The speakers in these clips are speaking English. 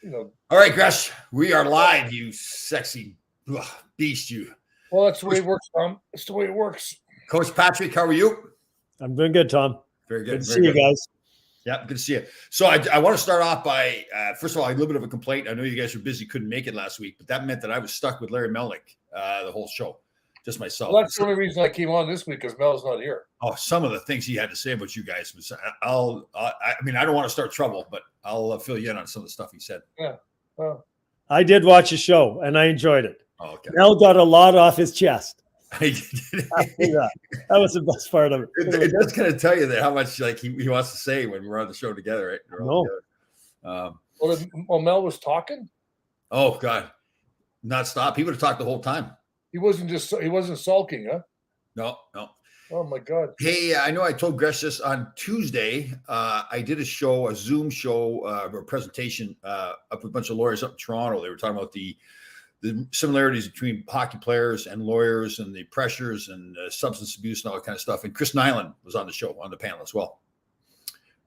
All right, Gresh, we are live, you sexy beast, you. Well, that's the way it works, Tom. That's the way it works. Coach Patrick, how are you? I'm doing good, Tom. Very good. Good to see you guys. Yeah, good to see you. So I want to start off by, first of all, a little bit of a complaint. I know you guys were busy, couldn't make it last week, but that meant that I was stuck with Larry Melnick the whole show, just myself. Well, that's the only reason I came on this week because Mel's not here. Oh, some of the things he had to say about you guys was, I mean, I don't want to start trouble, but I'll fill you in on some of the stuff he said. Yeah. Well, I did watch the show and I enjoyed it. Oh, okay. Mel got a lot off his chest. That was the best part of it. It does kind of tell you that how much like he wants to say when we're on the show together, right? We're all together. Well, Mel was talking. Oh God, not stop. He would have talked the whole time. He wasn't sulking, huh? No. Oh my God. Hey, I know I told Gresh this on Tuesday. I did a Zoom show, a presentation up with a bunch of lawyers up in Toronto. They were talking about the similarities between hockey players and lawyers and the pressures and substance abuse and all that kind of stuff. And Chris Nilan was on the show, on the panel as well.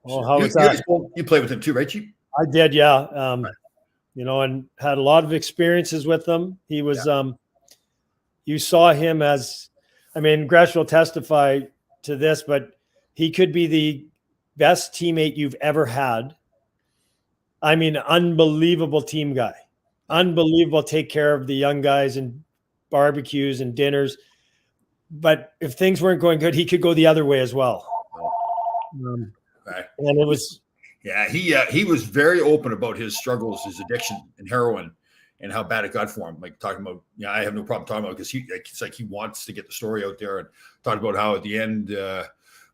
Oh, how was that? You played with him too, right, Chief? I did, yeah. And had a lot of experiences with him. He was, you saw him as, Gresh will testify to this, but he could be the best teammate you've ever had. Unbelievable team guy. Unbelievable, take care of the young guys and barbecues and dinners. But if things weren't going good, he could go the other way as well. Right. And it was, he was very open about his struggles, his addiction and heroin, and how bad it got for him. Like talking about, I have no problem talking about it because it's like he wants to get the story out there, and talked about how at the end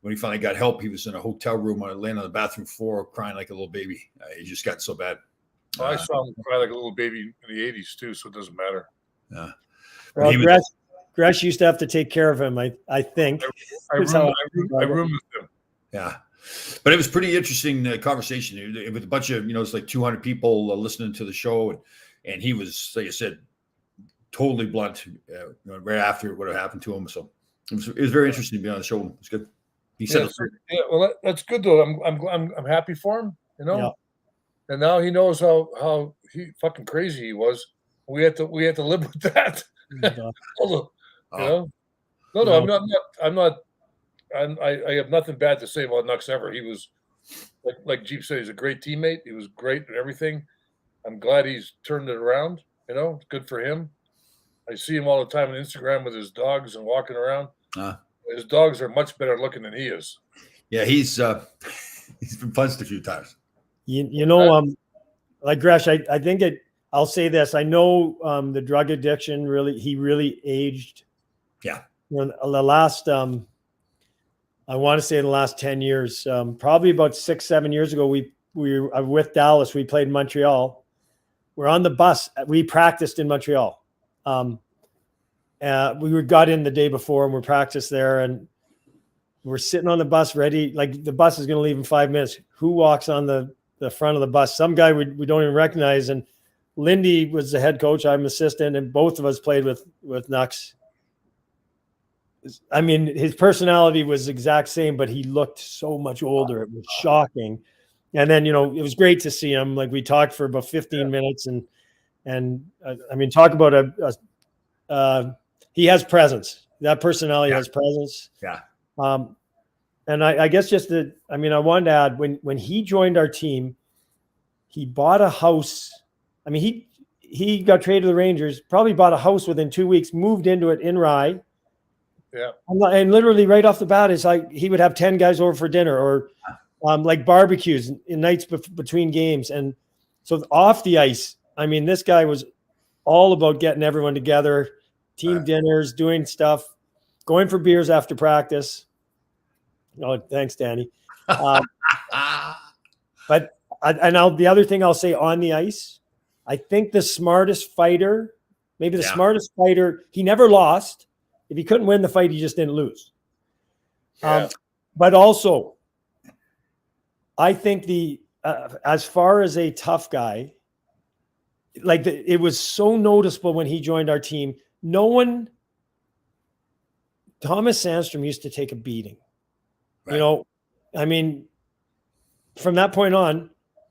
when he finally got help, he was in a hotel room laying on the bathroom floor crying like a little baby. He just got so bad. I saw him cry like a little baby in the 80s too, so it doesn't matter. Yeah. Well, Gresh used to have to take care of him, I think. I roomed with him. Yeah. But it was pretty interesting conversation with a bunch of, it's like 200 people listening to the show. And he was, like I said, totally blunt right after what had happened to him. So it was very interesting to be on the show. It was good. He said, well, that's good though. I'm happy for him, Yeah. And now he knows how he fucking crazy he was. We had to live with that. No, I'm not. I have nothing bad to say about Nux ever. He was like Jeep said, he's a great teammate. He was great and everything. I'm glad he's turned it around. It's good for him. I see him all the time on Instagram with his dogs and walking around. His dogs are much better looking than he is. Yeah, he's been punched a few times. Like Gresh, I think I'll say this. I know the drug addiction he really aged. Yeah. The last, I want to say in the last 10 years, probably about 6-7 years ago, we were with Dallas. We played in Montreal. We're on the bus. We practiced in Montreal. We got in the day before and we practiced there, and we're sitting on the bus ready. Like the bus is going to leave in 5 minutes. Who walks on the front of the bus? Some guy we don't even recognize. And Lindy was the head coach. I'm assistant, and both of us played with Nux. His personality was the exact same, but he looked so much older. It was shocking. And then, it was great to see him. Like we talked for about 15 minutes and talk about he has presence. That personality has presence. Yeah. And I guess I wanted to add when he joined our team, he bought a house. He got traded to the Rangers, probably bought a house within 2 weeks, moved into it in Rye. Yeah. And literally right off the bat, it's like he would have 10 guys over for dinner or like barbecues in nights between games. And so off the ice, this guy was all about getting everyone together, team dinners, doing stuff, going for beers after practice. Oh, thanks, Danny. But the other thing I'll say on the ice, I think the smartest fighter, smartest fighter, he never lost. If he couldn't win the fight, he just didn't lose. Yeah. But also, I think as far as a tough guy, it was so noticeable when he joined our team. Thomas Sandstrom used to take a beating. Right. From that point on,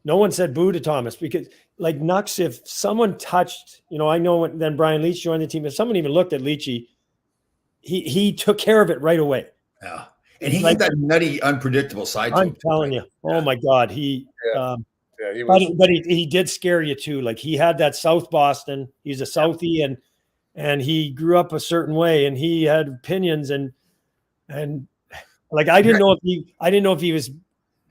no one said boo to Thomas because, like Nux, if someone touched, I know then Brian Leach joined the team. If someone even looked at Leachy, he took care of it right away. Yeah. And he had that nutty, unpredictable side to him. I'm telling you. Oh my God. He was. But he did scare you too. Like he had that South Boston. He's a Southie and he grew up a certain way and he had opinions and like I didn't know if he was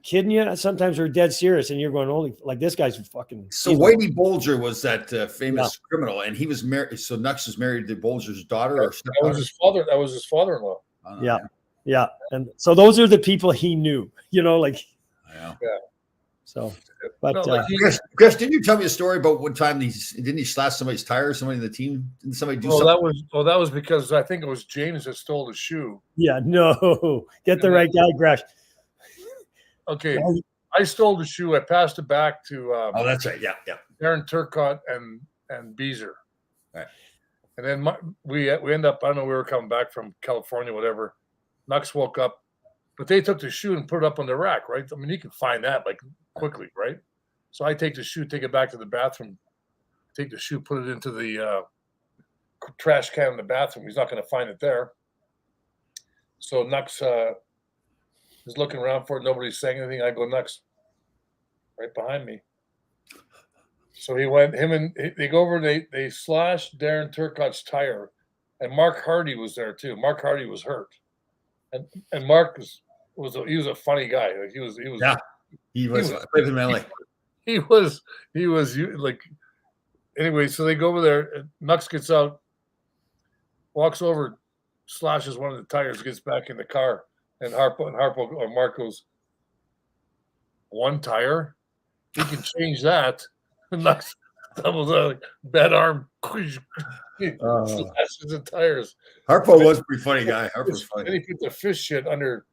kidding you sometimes or dead serious and you're going, holy, like this guy's fucking. So Whitey Bulger was that famous criminal and he was married. So Nux was married to Bulger's daughter or that was his father. That was his father-in-law. Yeah. Yeah. And so those are the people he knew, like. Yeah. So, but Chris, didn't you tell me a story about one time didn't he slash somebody's tire? Somebody in the team? Didn't somebody do something? That was because I think it was James that stole the shoe. Yeah, no, get the right guy, Gresh. Okay, I stole the shoe. I passed it back to. That's right. Yeah. Darren Turcotte and Beezer. Right. And then we end up. I don't know. We were coming back from California, whatever. Nux woke up, but they took the shoe and put it up on the rack, right? I mean, you can find that like quickly, right? So I take the shoe, take it back to the bathroom, take the shoe, put it into the trash can in the bathroom. He's not going to find it there. So Nux is looking around for it. Nobody's saying anything. I go, Nux, right behind me. So he went, they go over, they slashed Darren Turcotte's tire. And Mark Hardy was there too. Mark Hardy was hurt. And Mark was a funny guy. Like he was like anyway. So they go over there. And Nux gets out, walks over, slashes one of the tires, gets back in the car, and Harpo or Mark goes, one tire, he can change that. And Nux doubles out like bad arm. Slashes the tires. Harpo was a pretty funny guy. Harpo's funny. And he put the fish shit under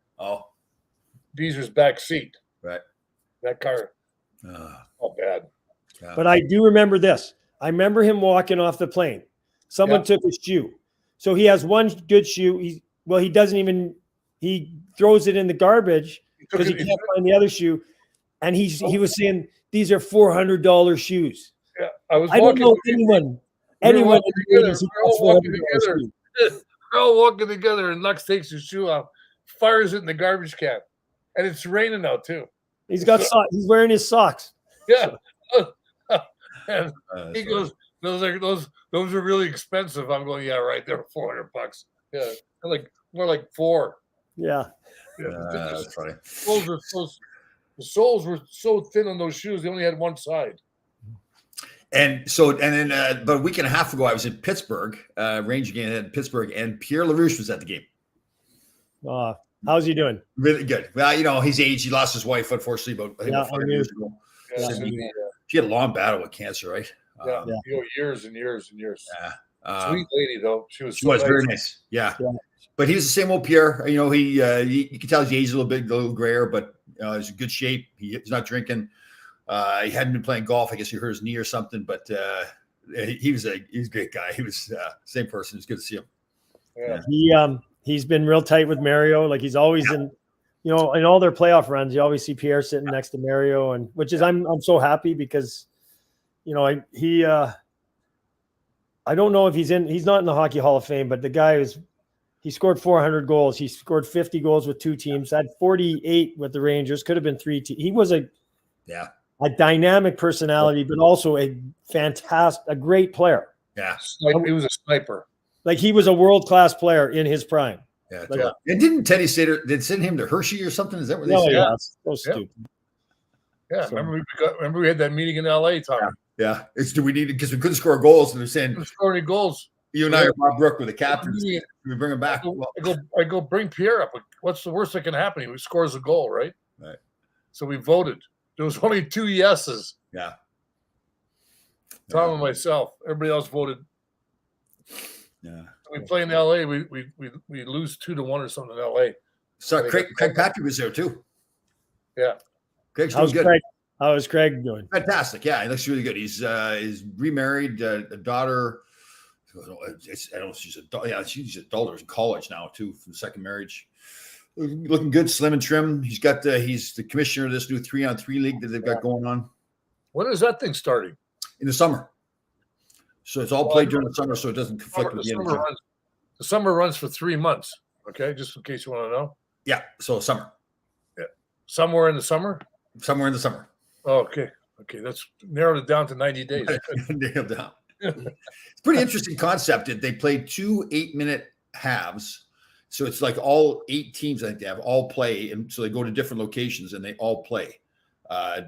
Beezer's back seat. Right. That car. All bad. Yeah. But I do remember this. I remember him walking off the plane. Someone took his shoe. So he has one good shoe. He doesn't even, he throws it in the garbage because he can't find the other shoe. And he was saying, these are $400 shoes. Yeah. I don't know anyone. Anyone we're all walking together and Nux takes his shoe off, fires it in the garbage can. And it's raining out too. He's got socks. He's wearing his socks. Yeah. And he goes, those are really expensive. I'm going, yeah, right. They're $400. Yeah. Like more like $4. Yeah. That's funny. The soles were so thin on those shoes, they only had one side. And then about a week and a half ago, I was in Pittsburgh, Ranger game in Pittsburgh, and Pierre Larouche was at the game. How's he doing? Really good. Well, he's aged. He lost his wife, unfortunately, about 5 years ago. Yeah, she had a long battle with cancer, right? Years and years and years. Yeah. Sweet lady, though. She was very nice. Yeah. But he was the same old Pierre. You can tell he's aged a little grayer, but he's in good shape. He's not drinking. He hadn't been playing golf. I guess he hurt his knee or something, but he's a great guy. He was same person. It's good to see him. Yeah. He's been real tight with Mario. Like he's always in all their playoff runs, you always see Pierre sitting next to Mario, and which is I'm so happy because I don't know if he's not in the Hockey Hall of Fame, but the guy he scored 400 goals. He scored 50 goals with 2 teams, had 48 with the Rangers, could have been 3 teams. He was a dynamic personality, but also a great player. Yeah. He was a sniper. Like he was a world-class player in his prime. Yeah. And didn't Teddy Sater send him to Hershey or something? Is that what they said? Yeah. So stupid. Yeah. Remember we had that meeting in LA, Tom. Yeah. Do we need it because we couldn't score goals and they're saying couldn't score any goals. You and I are Bob Brook with the captains. We bring him back. I go bring Pierre up. What's the worst that can happen? He scores a goal, right? Right. So we voted. There was only 2 yeses. Yeah. Tom and myself. Everybody else voted. Yeah. We play in LA. We lose 2-1 or something in LA. So Craig Patrick was there too. Yeah. Craig's doing good. How is Craig doing? Fantastic. Yeah, he looks really good. He's remarried, a daughter. I don't know if she's she's adult or in college now too from the second marriage. Looking good, slim and trim. He's the commissioner of this new 3-on-3 league that they've got going on. When is that thing starting? In the summer. So it's all played during the summer, so it doesn't conflict with the end of June. The summer runs for 3 months. Okay, just in case you want to know. Yeah, so summer. Yeah, somewhere in the summer. Somewhere in the summer. Oh, okay, that's narrowed it down to 90 days. Nailed down. It's pretty interesting concept. They played 2 8-minute halves, so it's like all 8 teams. I think they have all play, and so they go to different locations and they all play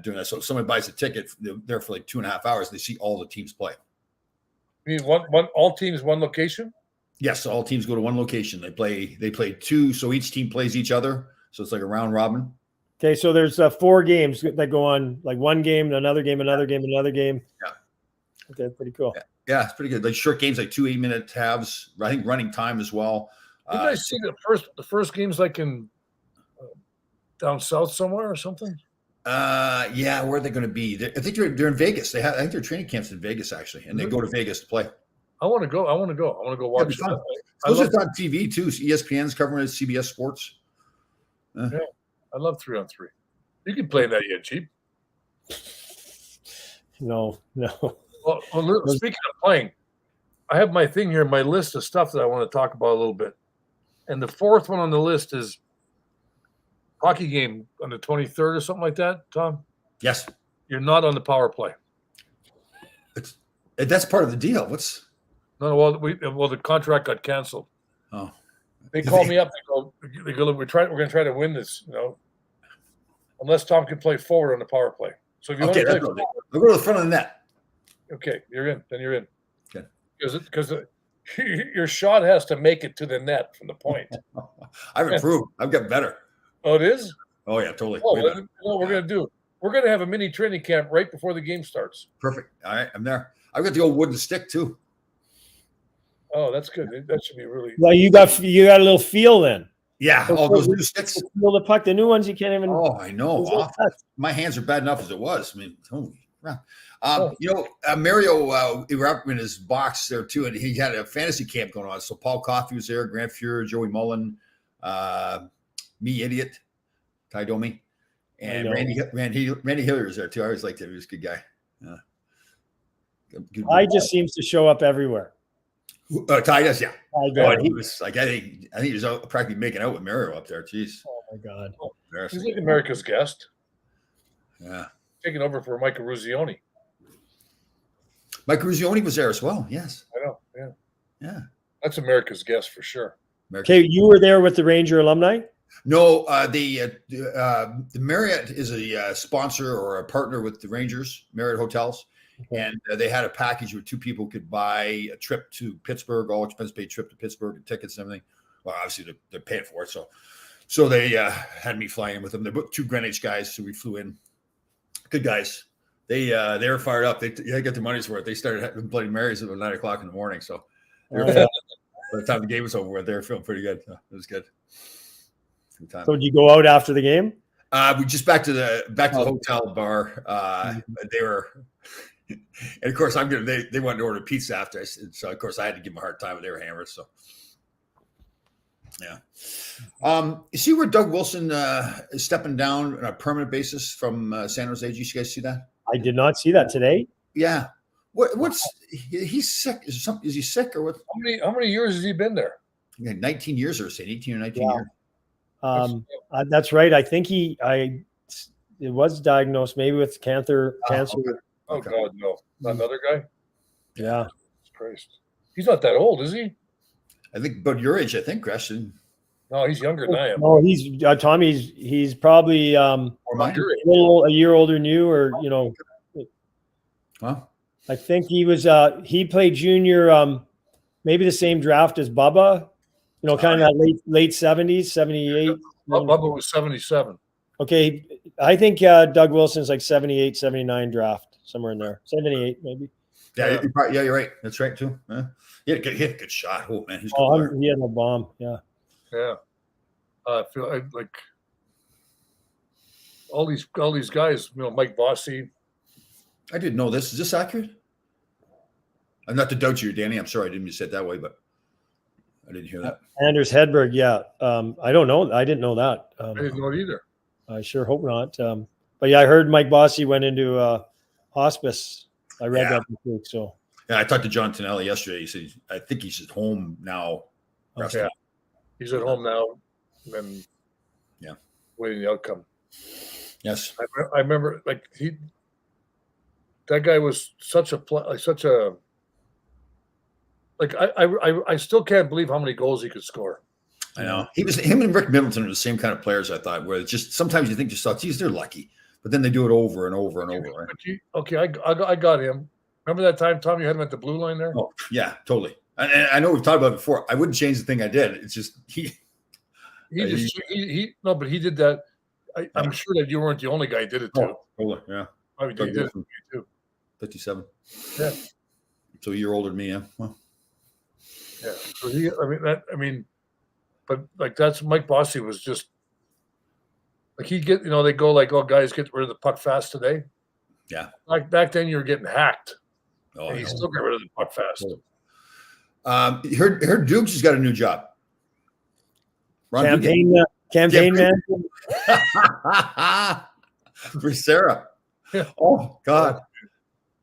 during that. So if somebody buys a ticket, they're there for like 2.5 hours. They see all the teams play. You mean all teams one location? Yes, all teams go to one location. They play 2, so each team plays each other. So it's like a round robin. Okay, so there's 4 games that go on, like one game, another game, another game, another game. Yeah. Okay, pretty cool. Yeah, it's pretty good. Like short games, like 2 8-minute halves. I think running time as well. Did I see the first games like in down south somewhere or something? Yeah, where are they going to be? I think they're in Vegas. I think their training camps in Vegas actually, and they go to Vegas to play. I want to go. I want to go watch it. Those are on TV too. ESPN's covering it, CBS Sports. Yeah, I love 3-on-3. You can play that yet, cheap. No. Well, speaking of playing, I have my thing here, my list of stuff that I want to talk about a little bit. And the 4th one on the list is hockey game on the 23rd or something like that, Tom? Yes. You're not on the power play. That's part of the deal. What's No, well, the contract got canceled. Oh. They called me up. They go, look, we're going to try to win this, unless Tom can play forward on the power play. So if you want to play forward, I'll go to the front of the net. Okay, you're in. Then you're in. Okay. Because your shot has to make it to the net from the point. I've improved. I've got better. Oh, it is? Oh, yeah, totally. What we're going to do, we're going to have a mini training camp right before the game starts. Perfect. All right, I'm there. I've got the old wooden stick, too. Oh, that's good. That should be really. Well, you got a little feel then. Yeah, all those new sticks. Feel the puck. The new ones you can't even. Oh, I know. My hands are bad enough as it was. I mean, holy crap. Mario, we were up in his box there too, and he had a fantasy camp going on. So Paul Coffey was there, Grant Fuhrer, Joey Mullen, me idiot, Ty Domi, and Randy Hiller was there too. I always liked him; he was a good guy. Ty just seems to show up everywhere. Ty does, yeah. He was like, I think he was practically making out with Mario up there. Jeez. Oh my God. He's like America's guest. Yeah. Taking over for Mike Ruzioni. Mike Ruzioni was there as well. Yes. I know. Yeah. Yeah. That's America's guest for sure. Okay, you were there with the Ranger alumni? No, the Marriott is a sponsor or a partner with the Rangers, Marriott Hotels. Okay. And they had a package where 2 people could buy a trip to Pittsburgh, all expense paid trip to Pittsburgh, and tickets and everything. Well, obviously they're paying for it. So they had me fly in with them. They're 2 Greenwich guys, so we flew in. Good guys. They were fired up. They got their money's worth. They started having Bloody Marys at 9 o'clock in the morning. So by the time the game was over, they were feeling pretty good. So it was good. So did you go out after the game? We just back to the hotel bar. They were. And of course, they wanted to order pizza after. So of course, I had to give them a hard time, but they were hammered. So, yeah. You see where Doug Wilson is stepping down on a permanent basis from San Jose? Did you guys see that? I did not see that today. Yeah. He's sick? Is he sick or what? How many years has he been there? 19 years or 18 or 19 years. That's right. I think it was diagnosed maybe with cancer. Okay. Oh, God, no. Not another guy? Yeah. Christ. He's not that old, is he? I think about your age, I think, Christian. No, he's younger than I am. No, he's Tommy's. He's probably a year older than you, or Huh? I think he was. He played junior, maybe the same draft as Bubba. Kind of that late 70s, 78. Bubba was 77. Okay, I think Doug Wilson's like 78, 79 draft, somewhere in there. 78, maybe. Yeah, you're right. That's right, too. He had a good shot. Oh, man. He had a bomb. Yeah. Yeah. I feel like all these guys, Mike Bossy. I didn't know this. Is this accurate? I'm not to doubt you, Danny. I'm sorry I didn't mean to say it that way, but I didn't hear that. Anders Hedberg, yeah. I don't know. I didn't know that. I didn't know it either. I sure hope not. But yeah, I heard Mike Bossy went into hospice. I read that this week. So yeah, I talked to John Tonelli yesterday. He said I think he's at home now. Okay. Yeah. He's at home now, and waiting the outcome. Yes, I remember that guy was I still can't believe how many goals he could score. I know him and Rick Middleton are the same kind of players. I thought where it's just sometimes you think to yourself, geez, they're lucky, but then they do it over and over and over. Right? I got him. Remember that time, Tom, you had him at the blue line there? Oh yeah, totally. And I know we've talked about it before. I wouldn't change the thing I did. It's just he did that. I'm sure that you weren't the only guy who did it too. Totally, yeah. I mean, he did it too. 57. Yeah. So a year older than me, yeah. Well. Yeah. So but like that's Mike Bossy was just like they go like, oh, guys get rid of the puck fast today. Yeah. Like back then you were getting hacked. Oh, and you still get rid of the puck fast. Her Dukes has got a new job. Campaign man for Sarah. Yeah. Oh God,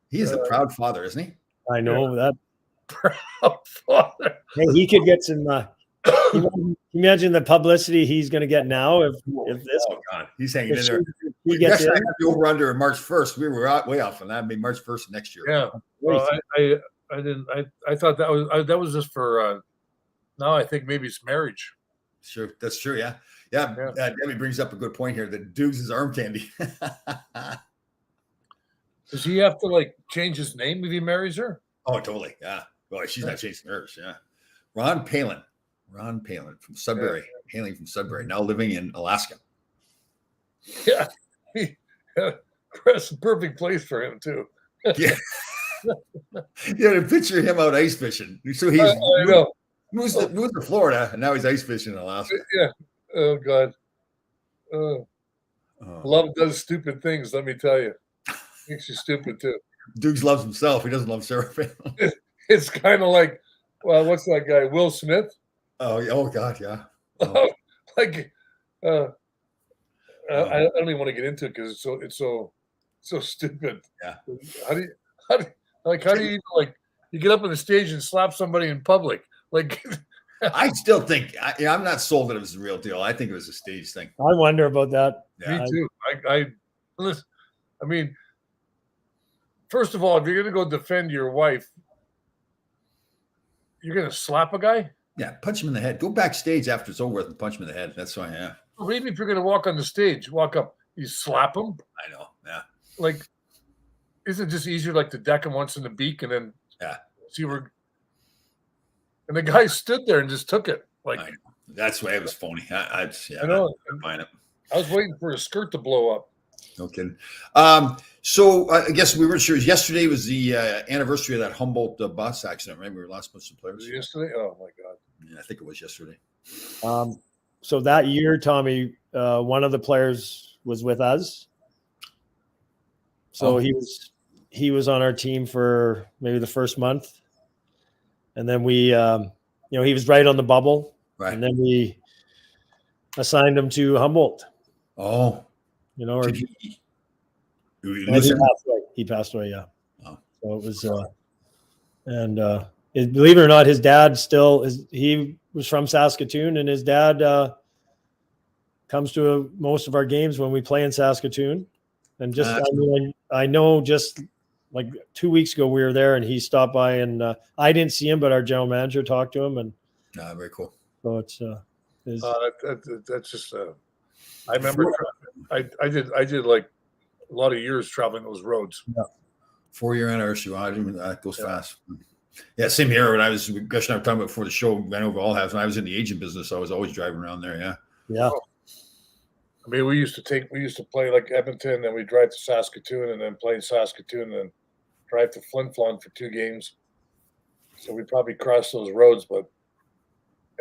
he is a proud father, isn't he? I know that. Proud father. Hey, he could get some. Imagine the publicity he's going to get now if this. Oh God, he's hanging in there. He gets in. The over under March 1st. We were way off on that. I mean, March 1st next year. Yeah. Well, I didn't. I thought that was just for. Now I think maybe it's marriage. Sure, that's true. Yeah. Debbie brings up a good point here. That Dukes is arm candy. Does he have to change his name if he marries her? Oh, totally. Yeah. Well, she's not chasing hers. Yeah. Ron Palin from Sudbury, hailing from Sudbury, now living in Alaska. Yeah. That's a perfect place for him too. Yeah. To picture him out ice fishing. So he's moved to Florida and now he's ice fishing in Alaska. Yeah. Oh God. Love does stupid things, let me tell you. Makes you stupid too. Dukes loves himself. He doesn't love Sarah Palin. It's kind of like, well, what's that guy? Will Smith? Oh God, yeah. I don't even want to get into it because it's so stupid. Yeah. How do you you get up on the stage and slap somebody in public? I still think I'm not sold that it was the real deal. I think it was a stage thing. I wonder about that. Yeah. Me too. Listen, I mean, first of all, if you're going to go defend your wife, you're going to slap a guy? Yeah, punch him in the head. Go backstage after it's over with and punch him in the head. That's fine, yeah. Well, even if you're going to walk on the stage, walk up, you slap him? I know, yeah. Isn't it just easier to deck him once in the beak and then see where... And the guy stood there and just took it. I know. That's why it was phony. I know. Find it. I was waiting for his skirt to blow up. No kidding. So I guess we weren't sure. Yesterday was the anniversary of that Humboldt bus accident, right? We were lost bunch of players. Was it yesterday? Oh my God. Yeah, I think it was yesterday. So that year, Tommy, one of the players was with us. So he was on our team for maybe the first month. And then we, he was right on the bubble. Right. And then we assigned him to Humboldt. Oh. He passed away, yeah. Wow. So it was, believe it or not, his dad he was from Saskatoon, and his dad comes to most of our games when we play in Saskatoon. And I know just 2 weeks ago we were there, and he stopped by, and I didn't see him, but our general manager talked to him, and very cool. So it's that's just I remember I did a lot of years traveling those roads. Yeah. 4-year anniversary. Wow, that goes fast. Yeah, same here. When I was, Gus and I were talking about before the show, I know we all have. When I was in the agent business, I was always driving around there. Yeah. Yeah. I mean, we used to play Edmonton, then we drive to Saskatoon, and then play in Saskatoon, and then drive to Flin Flon for 2 games. So we probably crossed those roads, and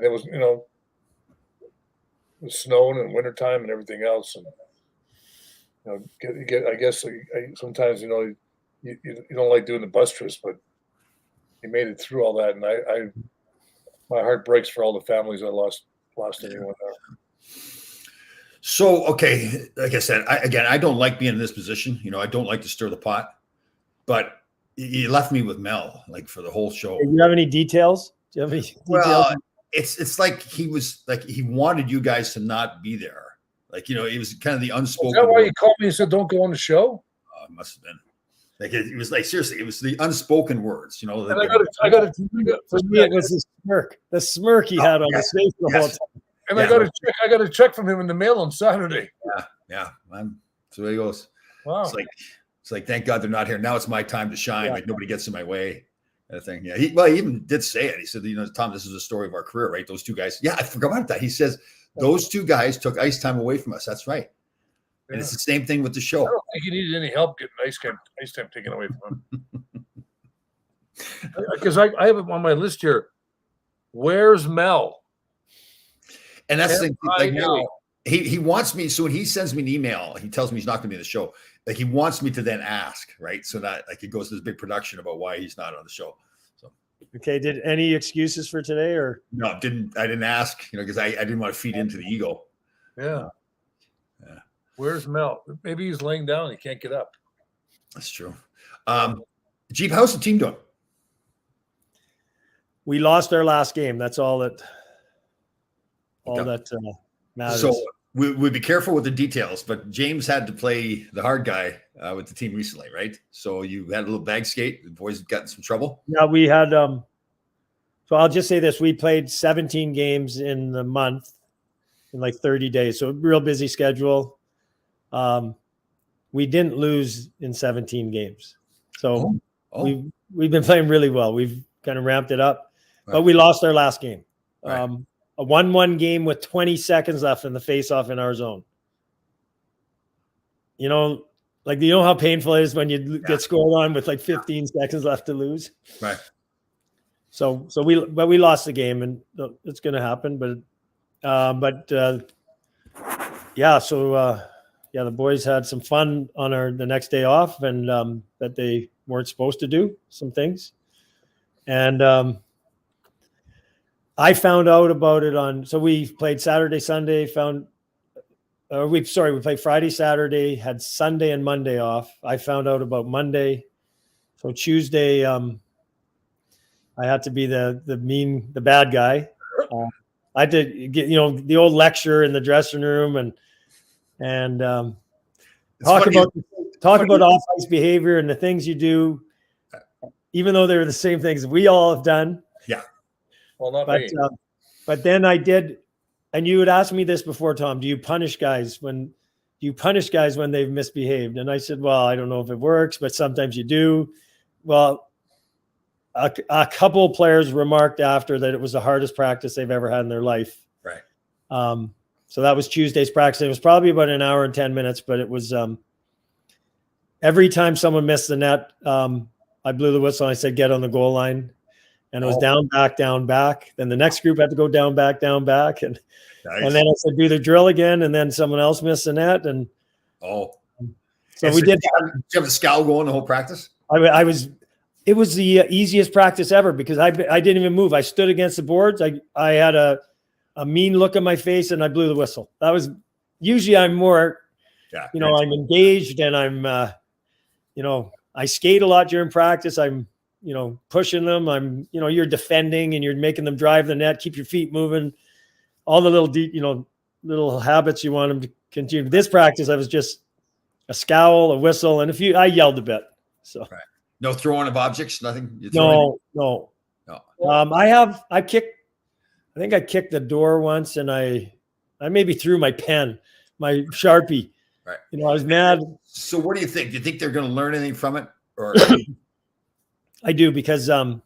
it was, it was snowing and wintertime and everything else. And, I guess sometimes, you don't like doing the bus trips, but you made it through all that. And my heart breaks for all the families that lost anyone there. So, okay, like I said, I don't like being in this position. I don't like to stir the pot. but he left me with Mel like for the whole show. Do you have any details? Do you have any details? Well, it's like he was like he wanted you guys to not be there. Like, you know, it was kind of the unspoken. Is that why you called me and said don't go on the show? It must have been. Like it was like seriously, it was the unspoken words, you know. And I got for me, it was the smirk. The smirk he had on his face the whole time. And I got a check from him in the mail on Saturday. Yeah. That's the way it goes. Wow. It's like thank God they're not here. Now it's my time to shine. Like nobody gets in my way. Kind of thing. Yeah. He even did say it. He said, you know, Tom, this is the story of our career, right? Those two guys. Yeah, I forgot about that. He says those two guys took ice time away from us. That's right. And it's the same thing with the show. I don't think he needed any help getting ice time taken away from him. Because I have it on my list here. Where's Mel? And that's the thing. Like now, he wants me. So when he sends me an email, he tells me he's not going to be in the show. Like he wants me to then ask, right? So that like it goes to this big production about why he's not on the show. So okay, did any excuses for today or no? I didn't ask, you know, because I didn't want to feed into the ego. Yeah. Where's Mel? Maybe he's laying down. He can't get up. That's true. Jeep, how's the team doing? We lost our last game. That's all that matters. So we'd be careful with the details, but James had to play the hard guy with the team recently, right? So you had a little bag skate. The boys got in some trouble. Yeah, we had so I'll just say this. We played 17 games in the month in like 30 days. So real busy schedule. We didn't lose in 17 games. So we've been playing really well. We've kind of ramped it up, but we lost our last game. Right. A 1-1 game with 20 seconds left in the face-off in our zone. You know, like, you know how painful it is when you get scored on with like 15 seconds left to lose. Right. So we lost the game, and it's going to happen. The boys had some fun on the next day off, and that they weren't supposed to do some things. And I found out about it so we played Saturday, Sunday, we played Friday, Saturday, had Sunday and Monday off. I found out about Monday. So Tuesday, I had to be the bad guy. I had to get, you know, the old lecture in the dressing room and talk about off-ice behavior and the things you do, even though they're the same things we all have done. Yeah. Well, not me. But then I did, and you had asked me this before, Tom. Do you punish guys when they've misbehaved? And I said, well, I don't know if it works, but sometimes you do. Well, a couple of players remarked after that it was the hardest practice they've ever had in their life. Right. So that was Tuesday's practice. It was probably about an hour and 10 minutes, but it was every time someone missed the net, I blew the whistle and I said, get on the goal line. And it was down, back. Then the next group had to go down, back. And nice. And then I said, do the drill again. And then someone else missed the net. And so we did. Did you have the scowl going the whole practice? It was the easiest practice ever because I didn't even move. I stood against the boards. I had a mean look on my face and I blew the whistle. That was usually I'm more, I'm engaged and I'm, I skate a lot during practice. I'm, pushing them. I'm, you're defending and you're making them drive the net, keep your feet moving, all the little habits you want them to continue. This practice, I was just a scowl, a whistle, and I yelled a bit. So right. No throwing of objects, nothing. No. I think I kicked the door once and I maybe threw my pen, my Sharpie. Right. I was mad. So what do you think? Do you think they're going to learn anything from it? Or I do, because I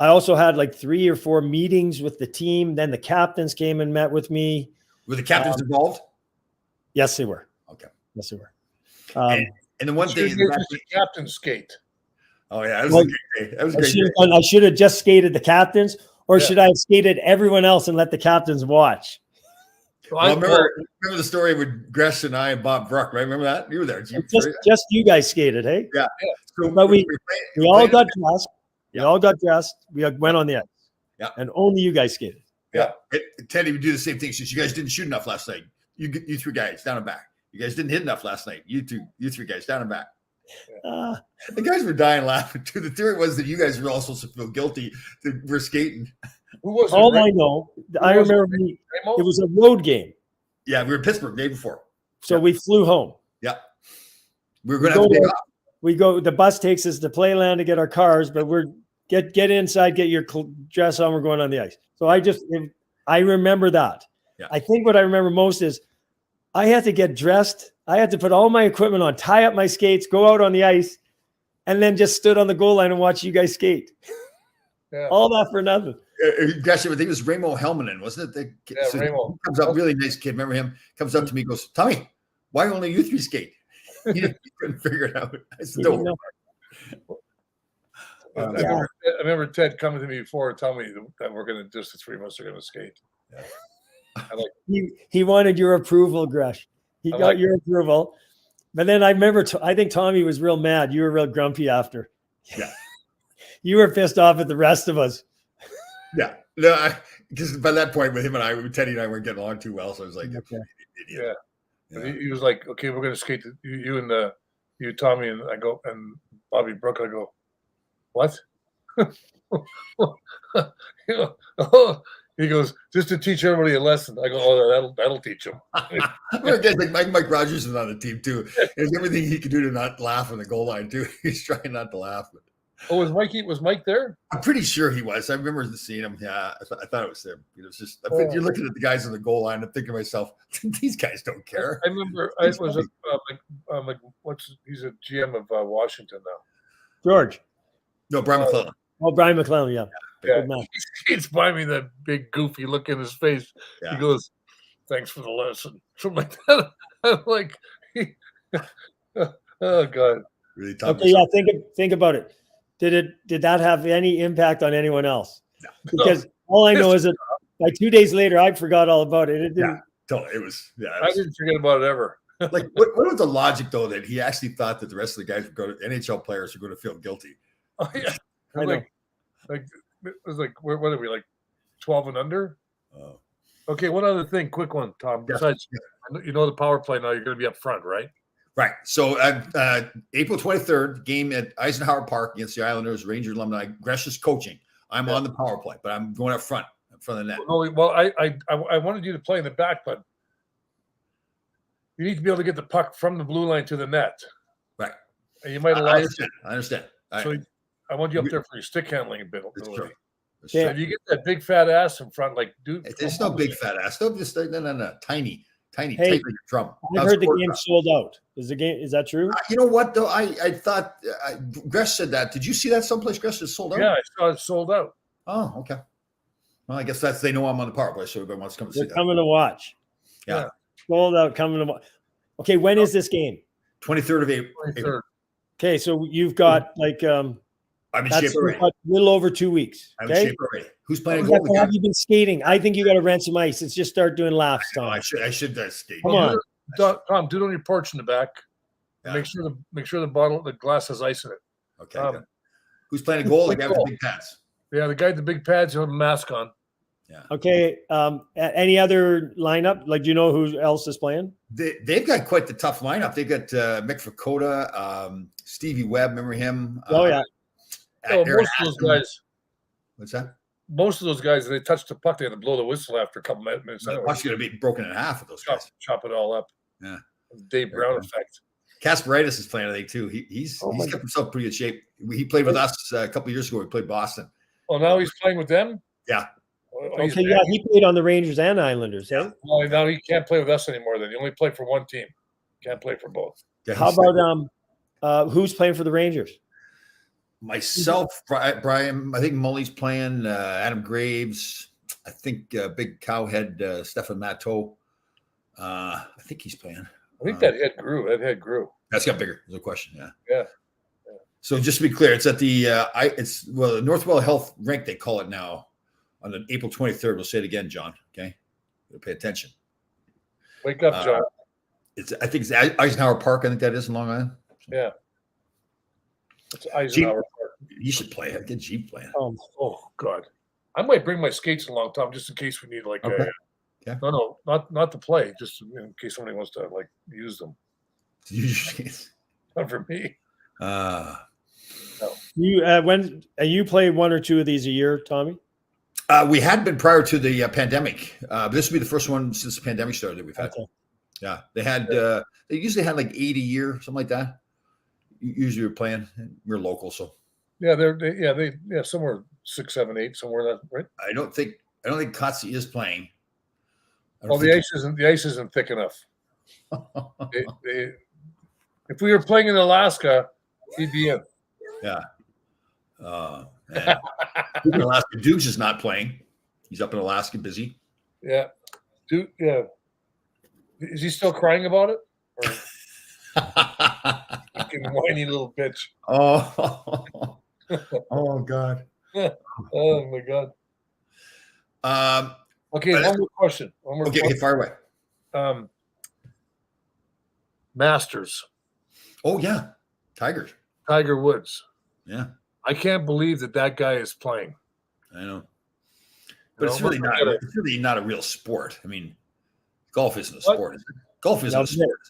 also had like 3 or 4 meetings with the team. Then the captains came and met with me. Were the captains involved? Yes, they were. Okay. Yes, they were. And the one thing is the captain skate. Oh yeah, that was a great day. I should have just skated the captains, or should I have skated everyone else and let the captains watch? Well, remember the story with Gress and I and Bob Bruck, right? Remember that? You were there. Just you guys skated, hey? Yeah. So, but we all got dressed. We all got dressed. We went on the ice. Yeah. And only you guys skated. Yeah. Teddy would do the same thing. Since you guys didn't shoot enough last night, you 3 guys down and back. You guys didn't hit enough last night. You 3 guys down and back. The guys were dying laughing too. The theory was that you guys were all supposed to feel guilty that we're skating. Who was it? All I know, I was it? remember Ramo? it was a road game. Yeah, we were in Pittsburgh the day before. So we flew home. Yeah. We were going to have a day off. The bus takes us to Playland to get our cars, but we're get inside, get your dress on. We're going on the ice. So I remember that. Yeah. I think what I remember most is I had to get dressed. I had to put all my equipment on, tie up my skates, go out on the ice, and then just stood on the goal line and watch you guys skate. Yeah. All that for nothing. Gosh, I think it was Ramo Helmanen, wasn't it? Ramo. Comes up, really nice kid. Remember him? Comes up to me, and goes, "Tommy, why only you three skate?" He couldn't figure it out. I said, "Don't worry." I remember Ted coming to me before and telling me that we're going to just the three of us are going to skate. Yeah. He wanted your approval, Gresh. He got your approval. But then I remember, I think Tommy was real mad. You were real grumpy after. Yeah. You were pissed off at the rest of us. Yeah. No, because by that point with him and Teddy and I weren't getting along too well. So I was like, Okay. Yeah. He was like, okay, we're going to skate. You, Tommy, and I go, and Bobby Brook. I go, what? He goes, just to teach everybody a lesson. I go, oh, that'll teach them. Guys like Mike Rogers was on the team too. There's everything he could do to not laugh on the goal line too. He's trying not to laugh. But oh, was Mike there? I'm pretty sure he was. I remember seeing him. Yeah, I thought it was him. It was just you're looking at the guys on the goal line. I'm thinking to myself, these guys don't care. I remember I was he's a GM of Washington now. George. No, Brian McClellan. Oh, Brian McClellan, yeah. Yeah, he's by me, that big goofy look in his face. Yeah. He goes, "Thanks for the lesson." Something like that. I'm like, oh God. Really tough. Okay, yeah. Think about it. Did that have any impact on anyone else? No. Because all I know is that like 2 days later, I forgot all about it. It didn't. Yeah, it was. Yeah, I didn't forget about it ever. Like, what was the logic though that he actually thought that the rest of the guys NHL players were going to feel guilty? Oh yeah, like it was like what are we, like 12 and under? Oh. Okay, one other thing, quick one, Tom. Besides, you know the power play now, you're going to be up front, right? Right. So April 23rd, game at Eisenhower Park against the Islanders, Ranger alumni. Gresh is coaching. I'm on the power play, but I'm going up front in front of the net. Well, I wanted you to play in the back, but you need to be able to get the puck from the blue line to the net. Right. And you might allow. I understand. So I want you up there for your stick handling ability. Yeah. If you get that big fat ass in front, like, dude, there's no big fat ass. No, just no, tiny, hey, tight like a drum. I heard the game sold out. Is that true? You know what though? I thought Gresh said that. Did you see that someplace? Gresh is sold out. Yeah, I saw it sold out. Oh, okay. Well, I guess they know I'm on the power play, so everybody wants to come and see that. Coming to watch. Yeah. Sold out. Coming to watch. Okay, when is this game? 23rd of April. 23rd. Okay, so you've got like I'm in shape already. A little over 2 weeks. I'm in shape already. Who's playing goal? Have you been skating? I think you got to rent some ice. Let's just start doing laps, Tom. I should skate. Come on, Tom. Do it on your porch in the back. Yeah. Make sure the glass has ice in it. Okay. Who's playing a goal? The guy with the big pads. Yeah, the guy with the big pads with a mask on. Yeah. Okay. Any other lineup? Like, do you know who else is playing? They've got quite the tough lineup. They've got Mick Fakota, Stevie Webb. Remember him? Oh yeah. Most of those guys. What's that? Most of those guys, they touch the puck, they had to blow the whistle after a couple minutes. The puck's going to be broken in half with those guys. Chop it all up. Yeah. Dave Brown effect. Kasperitis is playing, I think, too. He's kept himself pretty good shape. He played with us a couple of years ago. We played Boston. Oh, now he's playing with them? Yeah. Okay, yeah, he played on the Rangers and Islanders. Yeah. Well, now he can't play with us anymore. Then he only played for one team. Can't play for both. Yeah, how about who's playing for the Rangers? Myself, Brian. I think Mully's playing. Adam Graves. I think big cowhead Stefan Matteau. I think he's playing. I think that head grew. That's got bigger. There's no question. Yeah. So just to be clear, it's at the the Northwell Health Rink, they call it now, on the April 23rd. We'll say it again, John. Okay, you'll pay attention. Wake up, John. I think it's Eisenhower Park. I think that is in Long Island. Yeah. It's Eisenhower Park. You should play it. Get Jeep playing. Oh God, I might bring my skates along, Tom, just in case we need No, not to play, just in case somebody wants to use them. Use your skates. Not for me. You play one or two of these a year, Tommy? We had been prior to the pandemic. This will be the first one since the pandemic started that we've had. Okay. Yeah, they usually had like 8 a year, something like that. Usually we're playing. We're local, so Yeah, they somewhere 6, 7, 8, somewhere that right. I don't think Kotze is playing. Well, the ice isn't thick enough. If we were playing in Alaska, he'd be in. Yeah. Alaska Dukes is not playing. He's up in Alaska, busy. Yeah. Duke. Yeah. Is he still crying about it? Fucking whiny little bitch. Oh. Oh God. Oh my God. Okay, one more question. Okay, fire away. Masters. Oh yeah, Tiger Woods. Yeah. I can't believe that guy is playing. I know. But it's really not a real sport. I mean, golf isn't a sport. Golf isn't a sport.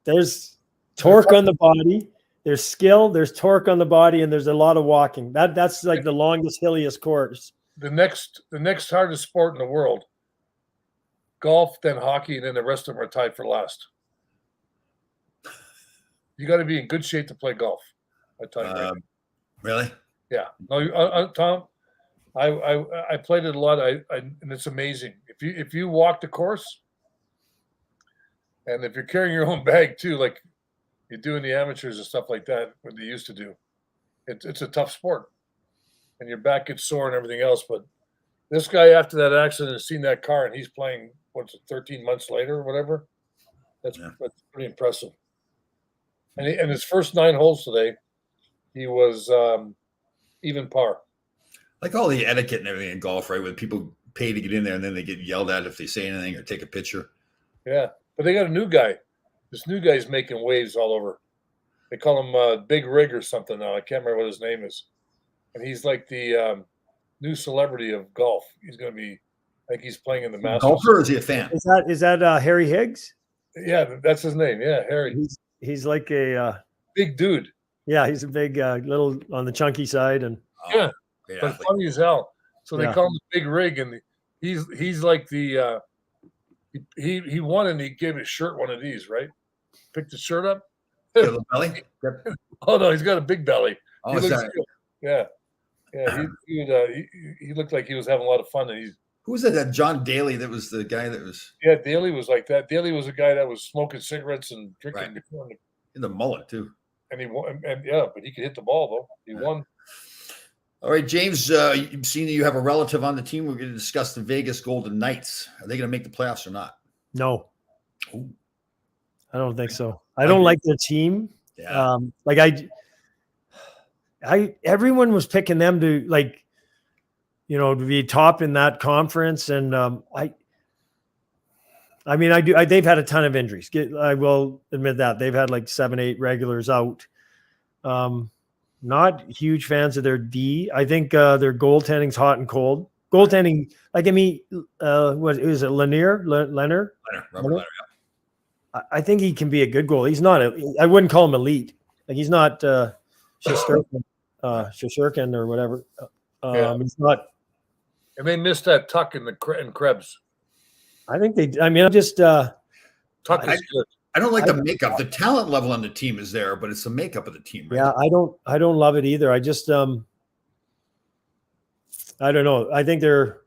There's torque on the body. There's skill. There's torque on the body, and there's a lot of walking. That's like the longest, hilliest course. The next hardest sport in the world. Golf, then hockey, and then the rest of them are tied for last. You got to be in good shape to play golf. I tell you. Really? Yeah. No, Tom. I played it a lot. And it's amazing. If you walk the course, and if you're carrying your own bag too, like you do in the amateurs and stuff like that, what they used to do, it's a tough sport, and your back gets sore and everything else. But this guy, after that accident, has seen that car, and he's playing. 13 months later or whatever? That's pretty impressive. And his first 9 holes today, he was even par. Like all the etiquette and everything in golf, right? When people pay to get in there and then they get yelled at if they say anything or take a picture. Yeah, but they got a new guy. This new guy's making waves all over. They call him Big Rig or something now. I can't remember what his name is. And he's like the new celebrity of golf. He's going to be, I think he's playing in the Masters. Golfer, or is he a fan? Is that Harry Higgs? Yeah, that's his name. Yeah, Harry. He's like a big dude. Yeah, he's a big little on the chunky side, and but funny as hell. So they call him the Big Rig, and he's like the he won, and he gave his shirt one of these, right? Picked the shirt up. The belly? Oh no, he's got a big belly. Oh, yeah. He looked like he was having a lot of fun, and who was that? John Daly. That was the guy that was. Yeah, Daly was like that. Daly was a guy that was smoking cigarettes and drinking in the mullet too. And he won, but he could hit the ball though. He won. All right, James. You've seen that you have a relative on the team. We're going to discuss the Vegas Golden Knights. Are they going to make the playoffs or not? No. Ooh. I don't think so. I don't like their team. Yeah. Everyone was picking them to to be top in that conference. And they've had a ton of injuries. I will admit that they've had like 7, 8 regulars out. Not huge fans of their D. I think their goaltending's hot and cold. Goaltending, what is it? Leonard? Robert Leonard. I think he can be a good goalie. He's not. I wouldn't call him elite. Like he's not Shesterkin or whatever. He's not. And they missed that tuck in Krebs. I think they. I mean, I'm just. Tuck is good. I don't like the makeup. The talent level on the team is there, but it's the makeup of the team. Right? Yeah, I don't love it either. I just. I don't know. I think they're.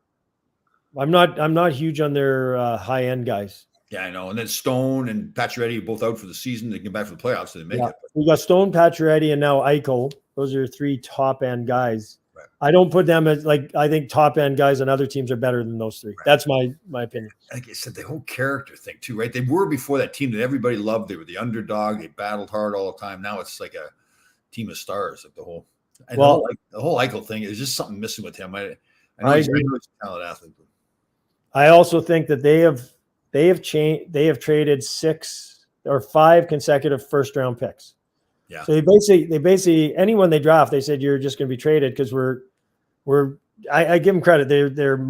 I'm not huge on their high end guys. Yeah, I know. And then Stone and Pacioretty are both out for the season. They come back for the playoffs, so they make it. We got Stone, Pacioretty, and now Eichel. Those are 3 top end guys. Right. I don't put them as I think top end guys on other teams are better than those 3. Right. That's my opinion. Like I said, the whole character thing too, right? They were before that team that everybody loved. They were the underdog. They battled hard all the time. Now it's like a team of stars. Like the whole Eichel thing is just something missing with him. I know he's a talented athlete. I also think that they have traded 6 or 5 consecutive first round picks. Yeah. So they basically anyone they draft, they said you're just going to be traded because I give them credit. They're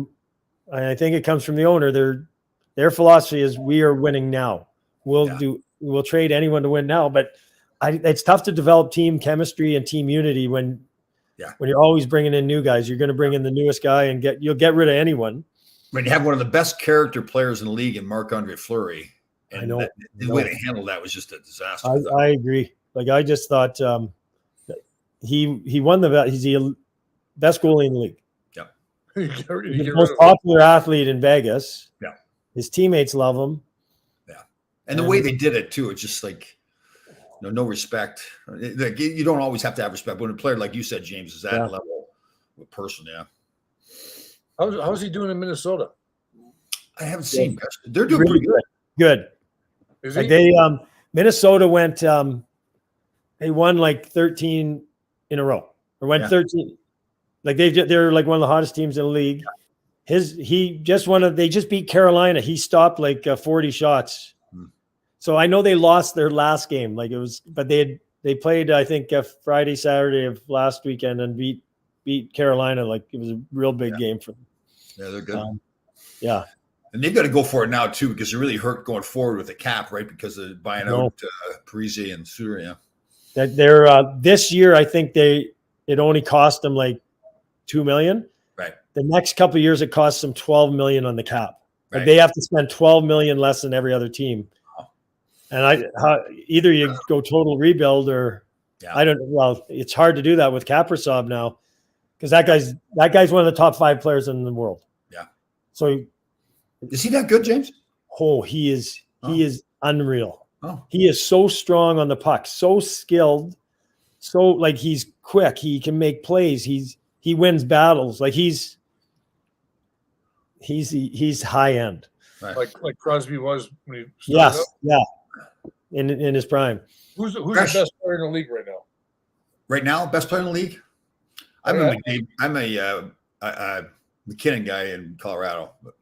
I think it comes from the owner. Their philosophy is we are winning now. We'll trade anyone to win now. But it's tough to develop team chemistry and team unity when you're always bringing in new guys. You're going to bring in the newest guy and you'll get rid of anyone. When you have one of the best character players in the league in Marc-Andre Fleury, and I know the way they handled that was just a disaster. I agree. Like I just thought he won he's the best goalie in the league. Yeah. He's the most popular athlete in Vegas. Yeah. His teammates love him. Yeah. And the way they did it too, it's just like, no respect. Like, you don't always have to have respect. When a player, like you said, James, is that level of a person, How's he doing in Minnesota? I haven't seen. They're doing pretty good. Good. Is like he? they Minnesota went they won like 13 in a row. Or went 13. Like they're like one of the hottest teams in the league. They just beat Carolina. He stopped like 40 shots. So I know they lost their last game. Like it was, but they played, I think, Friday, Saturday of last weekend and beat Carolina. Like it was a real big game for them. Yeah, they're good. Yeah. And they've got to go for it now too, because they're really hurt going forward with the cap, right? Because of buying out Parise and Suter. Yeah. That they're this year, I think it only cost them like $2 million. Right. The next couple of years, it costs them $12 million on the cap. Like Right. they have to spend $12 million less than every other team. And either you go total rebuild or well, it's hard to do that with Kaprizov now because that guy's one of the top 5 players in the world. Yeah. So is he that good, James? Oh, he is unreal. Oh. He is so strong on the puck, so skilled, so like he's quick. He can make plays. He wins battles. Like he's high end. Right. Like Crosby was when he started up? Yeah. In his prime. Who's the best player in the league right now? Right now, best player in the league? I'm a McKinnon guy in Colorado. But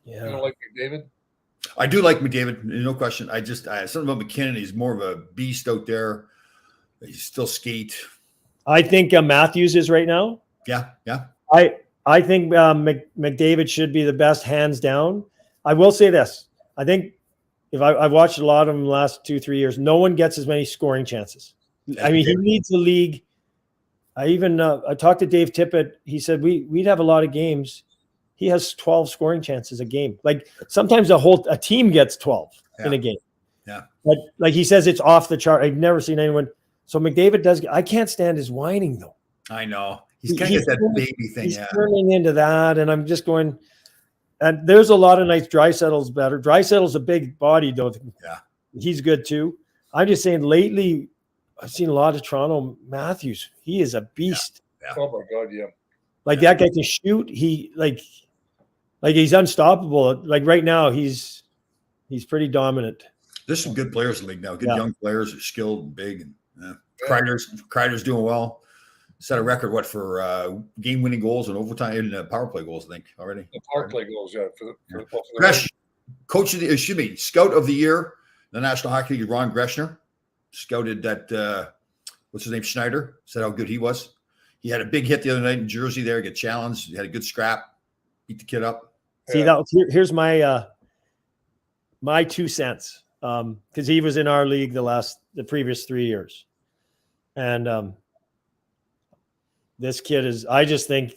you don't like McDavid? I do like McDavid, no question. Something about McKinnon, he's more of a beast out there. He's still skate. I think Matthews is right now. Yeah. I think McDavid should be the best, hands down. I will say this. I think if I've watched a lot of them the last 2-3 years, no one gets as many scoring chances. I mean, he leads the league. I talked to Dave Tippett. He said we'd have a lot of games. He has 12 scoring chances a game. Like sometimes a team gets 12 in a game. Yeah. But like he says, it's off the chart. I've never seen anyone. So McDavid does. I can't stand his whining though. I know. He's kind of that baby thing. He's turning into that, and I'm just going. And there's a lot of nights. Drysaddle's better. Drysaddle's a big body though. Yeah. He's good too. I'm just saying lately, I've seen a lot of Toronto Matthews. He is a beast. Yeah. Oh my God, yeah. Like that guy can shoot. He like he's unstoppable. Like right now, he's pretty dominant. There's some good players in the league now. Good young players who are skilled and big. And Kreider's doing well. Set a record for game-winning goals and overtime and power play goals, I think, already. The power play goals, for the scout of the year, the National Hockey League, Ron Greshner, scouted that. What's his name? Schneider said how good he was. He had a big hit the other night in Jersey. There, get challenged. He had a good scrap. Beat the kid up. See here's my my 2 cents because he was in our league the previous 3 years, and this kid I just think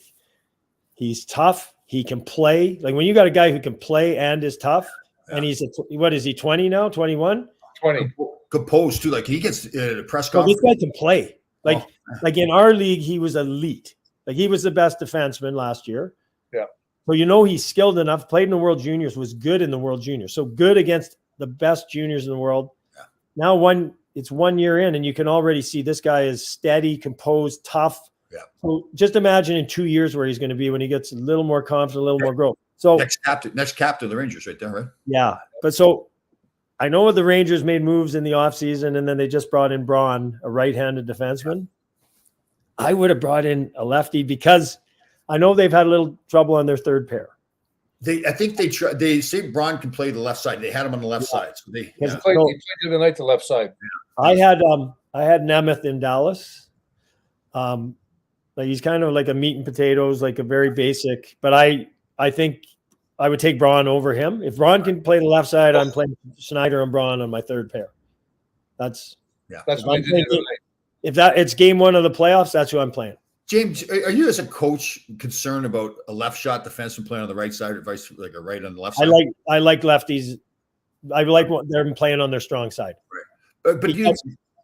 he's tough. He can play. Like when you got a guy who can play and is tough, and he's what is he 20 now? 21? 20. Composed too. Like he gets a press conference. This guy can play. Like in our league, he was elite. Like he was the best defenseman last year. Yeah. So he's skilled enough. Played in the World Juniors. Was good in the World Juniors. So good against the best juniors in the world. Yeah. Now it's 1 year in, and you can already see this guy is steady, composed, tough. Yeah. So just imagine in 2 years where he's going to be when he gets a little more confident, a little more growth. So next captain of the Rangers, right there, right? Yeah, but so I know the Rangers made moves in the offseason, and then they just brought in Braun, a right-handed defenseman. I would have brought in a lefty because I know they've had a little trouble on their third pair. I think they say Braun can play the left side. They had him on the left side. So he played the other night the left side. I had Nemeth in Dallas. Like he's kind of like a meat and potatoes, like a very basic. But I think I would take Braun over him. If Braun can play the left side, I'm playing Schneider and Braun on my third pair. Yeah. That's what they did. If it's game one of the playoffs, that's who I'm playing. James, are you as a coach concerned about a left shot defenseman playing on the right side or vice like a right on the left side? I like lefties. I like what they're playing on their strong side. Right.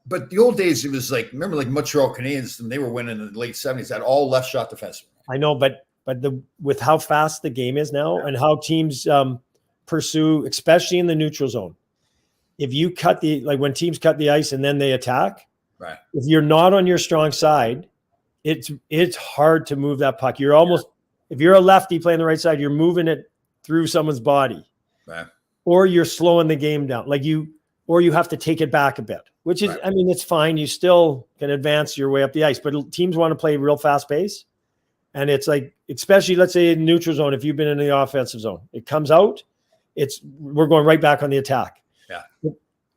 But the old days, it was like, remember, like Montreal Canadiens, and they were winning in the late 70s, had all left shot defensemen. I know, but with how fast the game is now and how teams pursue, especially in the neutral zone, if you when teams cut the ice and then they attack, right? If you're not on your strong side, it's hard to move that puck. You're almost, if you're a lefty playing the right side, you're moving it through someone's body, right? Or you're slowing the game down, or you have to take it back a bit, which is, right. I mean, it's fine. You still can advance your way up the ice, but teams want to play real fast pace. And it's like, especially let's say in neutral zone, if you've been in the offensive zone, it comes out, we're going right back on the attack. Yeah.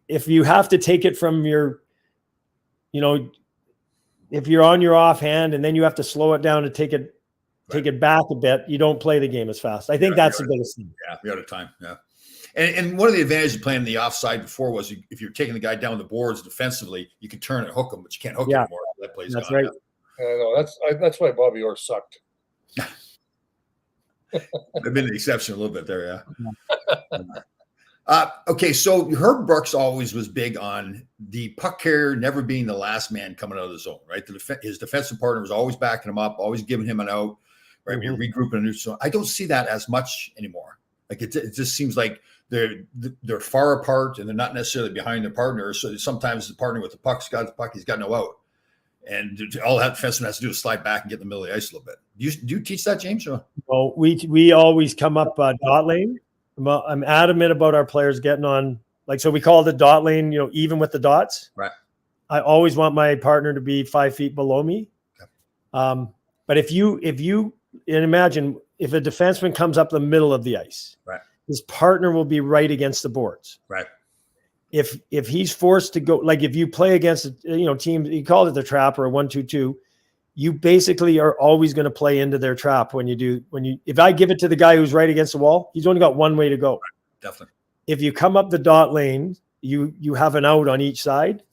If you have to take it from your, if you're on your offhand and then you have to slow it down to take it back a bit, you don't play the game as fast. I think that's the biggest thing. Yeah, we're out of time. Yeah. And one of the advantages of playing the offside before was if you're taking the guy down the boards defensively, you can turn and hook him, but you can't hook anymore. That plays that's gone. right. I know that's why Bobby Orr sucked. I've been the exception a little bit there, yeah. Okay, so Herb Brooks always was big on the puck carrier never being the last man coming out of the zone, right? His defensive partner was always backing him up, always giving him an out, right? You're regrouping a new zone. I don't see that as much anymore. Like it just seems like they're far apart and they're not necessarily behind their partner. So sometimes the partner with the puck's got the puck, he's got no out. And all that defenseman has to do is slide back and get in the middle of the ice a little bit. Do you teach that, James? Or? Well, we always come up dot lane. I'm adamant about our players getting on, so we call it the dot lane, even with the dots. Right. I always want my partner to be 5 feet below me. Okay. But if you imagine if a defenseman comes up the middle of the ice, right, his partner will be right against the boards. Right. If he's forced to go, like if you play against team, you call it the trap or a 1-2-2, you basically are always going to play into their trap if I give it to the guy who's right against the wall, he's only got one way to go. Right. Definitely. If you come up the dot lane, you have an out on each side.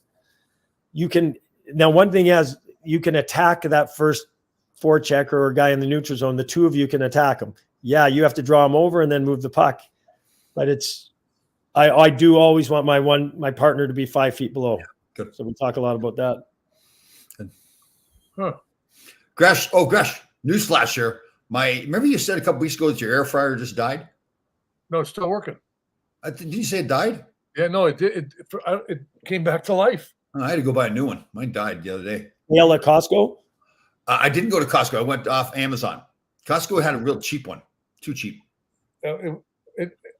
One thing is you can attack that first forechecker or a guy in the neutral zone. The two of you can attack him. Yeah, you have to draw him over and then move the puck. But I do always want my partner to be 5 feet below. Yeah, good. So we talk a lot about that. Good. Huh. Gresh, newsflash here. Remember you said a couple weeks ago that your air fryer just died? No, it's still working. Did you say it died? Yeah, no, it did. It came back to life. I had to go buy a new one. Mine died the other day. At Costco? I didn't go to Costco. I went off Amazon. Costco had a real cheap one. Too cheap. I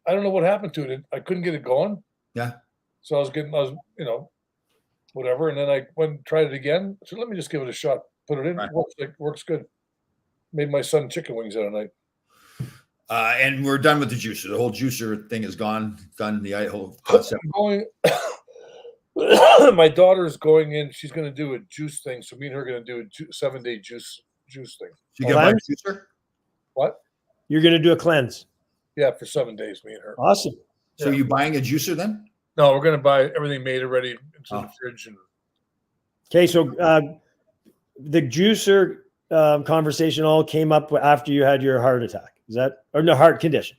don't know what happened to it. I couldn't get it going. Yeah. So I was whatever. And then I went and tried it again. So let me just give it a shot. Put it in. Right. Works good. Made my son chicken wings the other night. And we're done with the juicer. The whole juicer thing is gone. Done. The whole concept. My daughter's going in. She's going to do a juice thing. So me and her are going to do a 7-day juice thing. So you got my juicer? What? You're going to do a cleanse. Yeah, for 7 days, me and her. Awesome. So you buying a juicer then? No, we're going to buy everything made already into the fridge. Okay, so the juicer conversation all came up after you had your heart attack. Is that or no heart condition?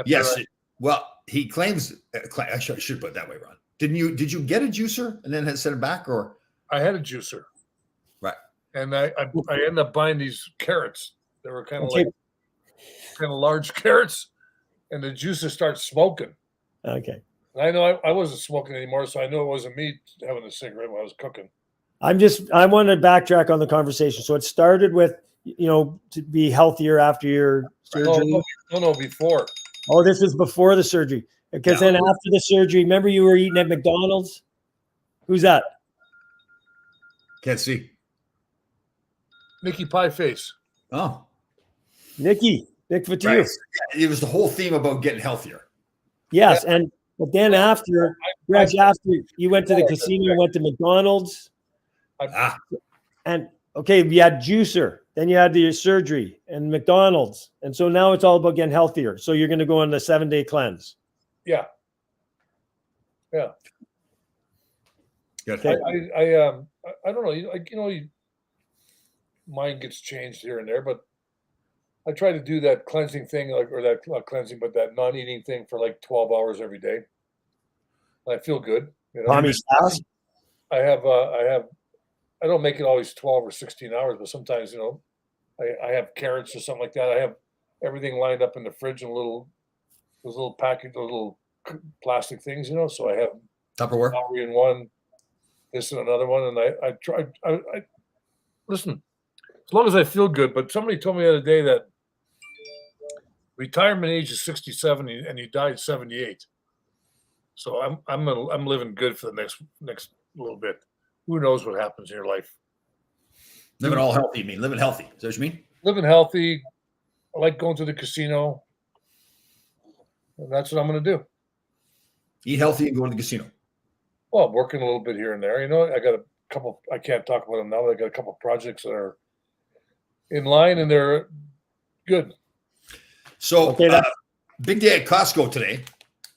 Yes. Well, he claims. I should put it that way, Ron. Did you get a juicer and then had sent it back, or? I had a juicer. Right. And I ended up buying these carrots. They were kind of large carrots, and the juicer starts smoking. Okay. And I know I wasn't smoking anymore, so I knew it wasn't me having a cigarette when I was cooking. I want to backtrack on the conversation. So it started with, to be healthier after your surgery. No, before. Oh, this was before the surgery. Because then after the surgery, remember you were eating at McDonald's? Who's that? Can't see. Nicky Pie Face. Oh. Nick Fatiou. Right. It was the whole theme about getting healthier. Yes, but then after you went to the casino, went to McDonald's, and you had juicer, then you had the surgery and McDonald's, and so now it's all about getting healthier. So you're going to go on the 7-day cleanse. Yeah. Good. I don't know. Mine gets changed here and there, but I try to do that cleansing thing, or that not cleansing, but that non-eating thing for like 12 hours every day. I feel good. Tommy's house. I don't make it always 12 or 16 hours, but sometimes, I have carrots or something like that. I have everything lined up in the fridge in those little plastic things, so I have Tupperware. celery in one, this and another one. And I listen, as long as I feel good. But somebody told me the other day that retirement age is 67 and he died 78. So I'm living good for the next little bit. Who knows what happens in your life? Living all healthy, you mean? Living healthy. Is that what you mean? Living healthy. I like going to the casino. And that's what I'm going to do. Eat healthy and go to the casino. Well, I'm working a little bit here and there. I got a couple, I can't talk about them now, but I got a couple projects that are in line and they're good. So, Okay, big day at Costco today.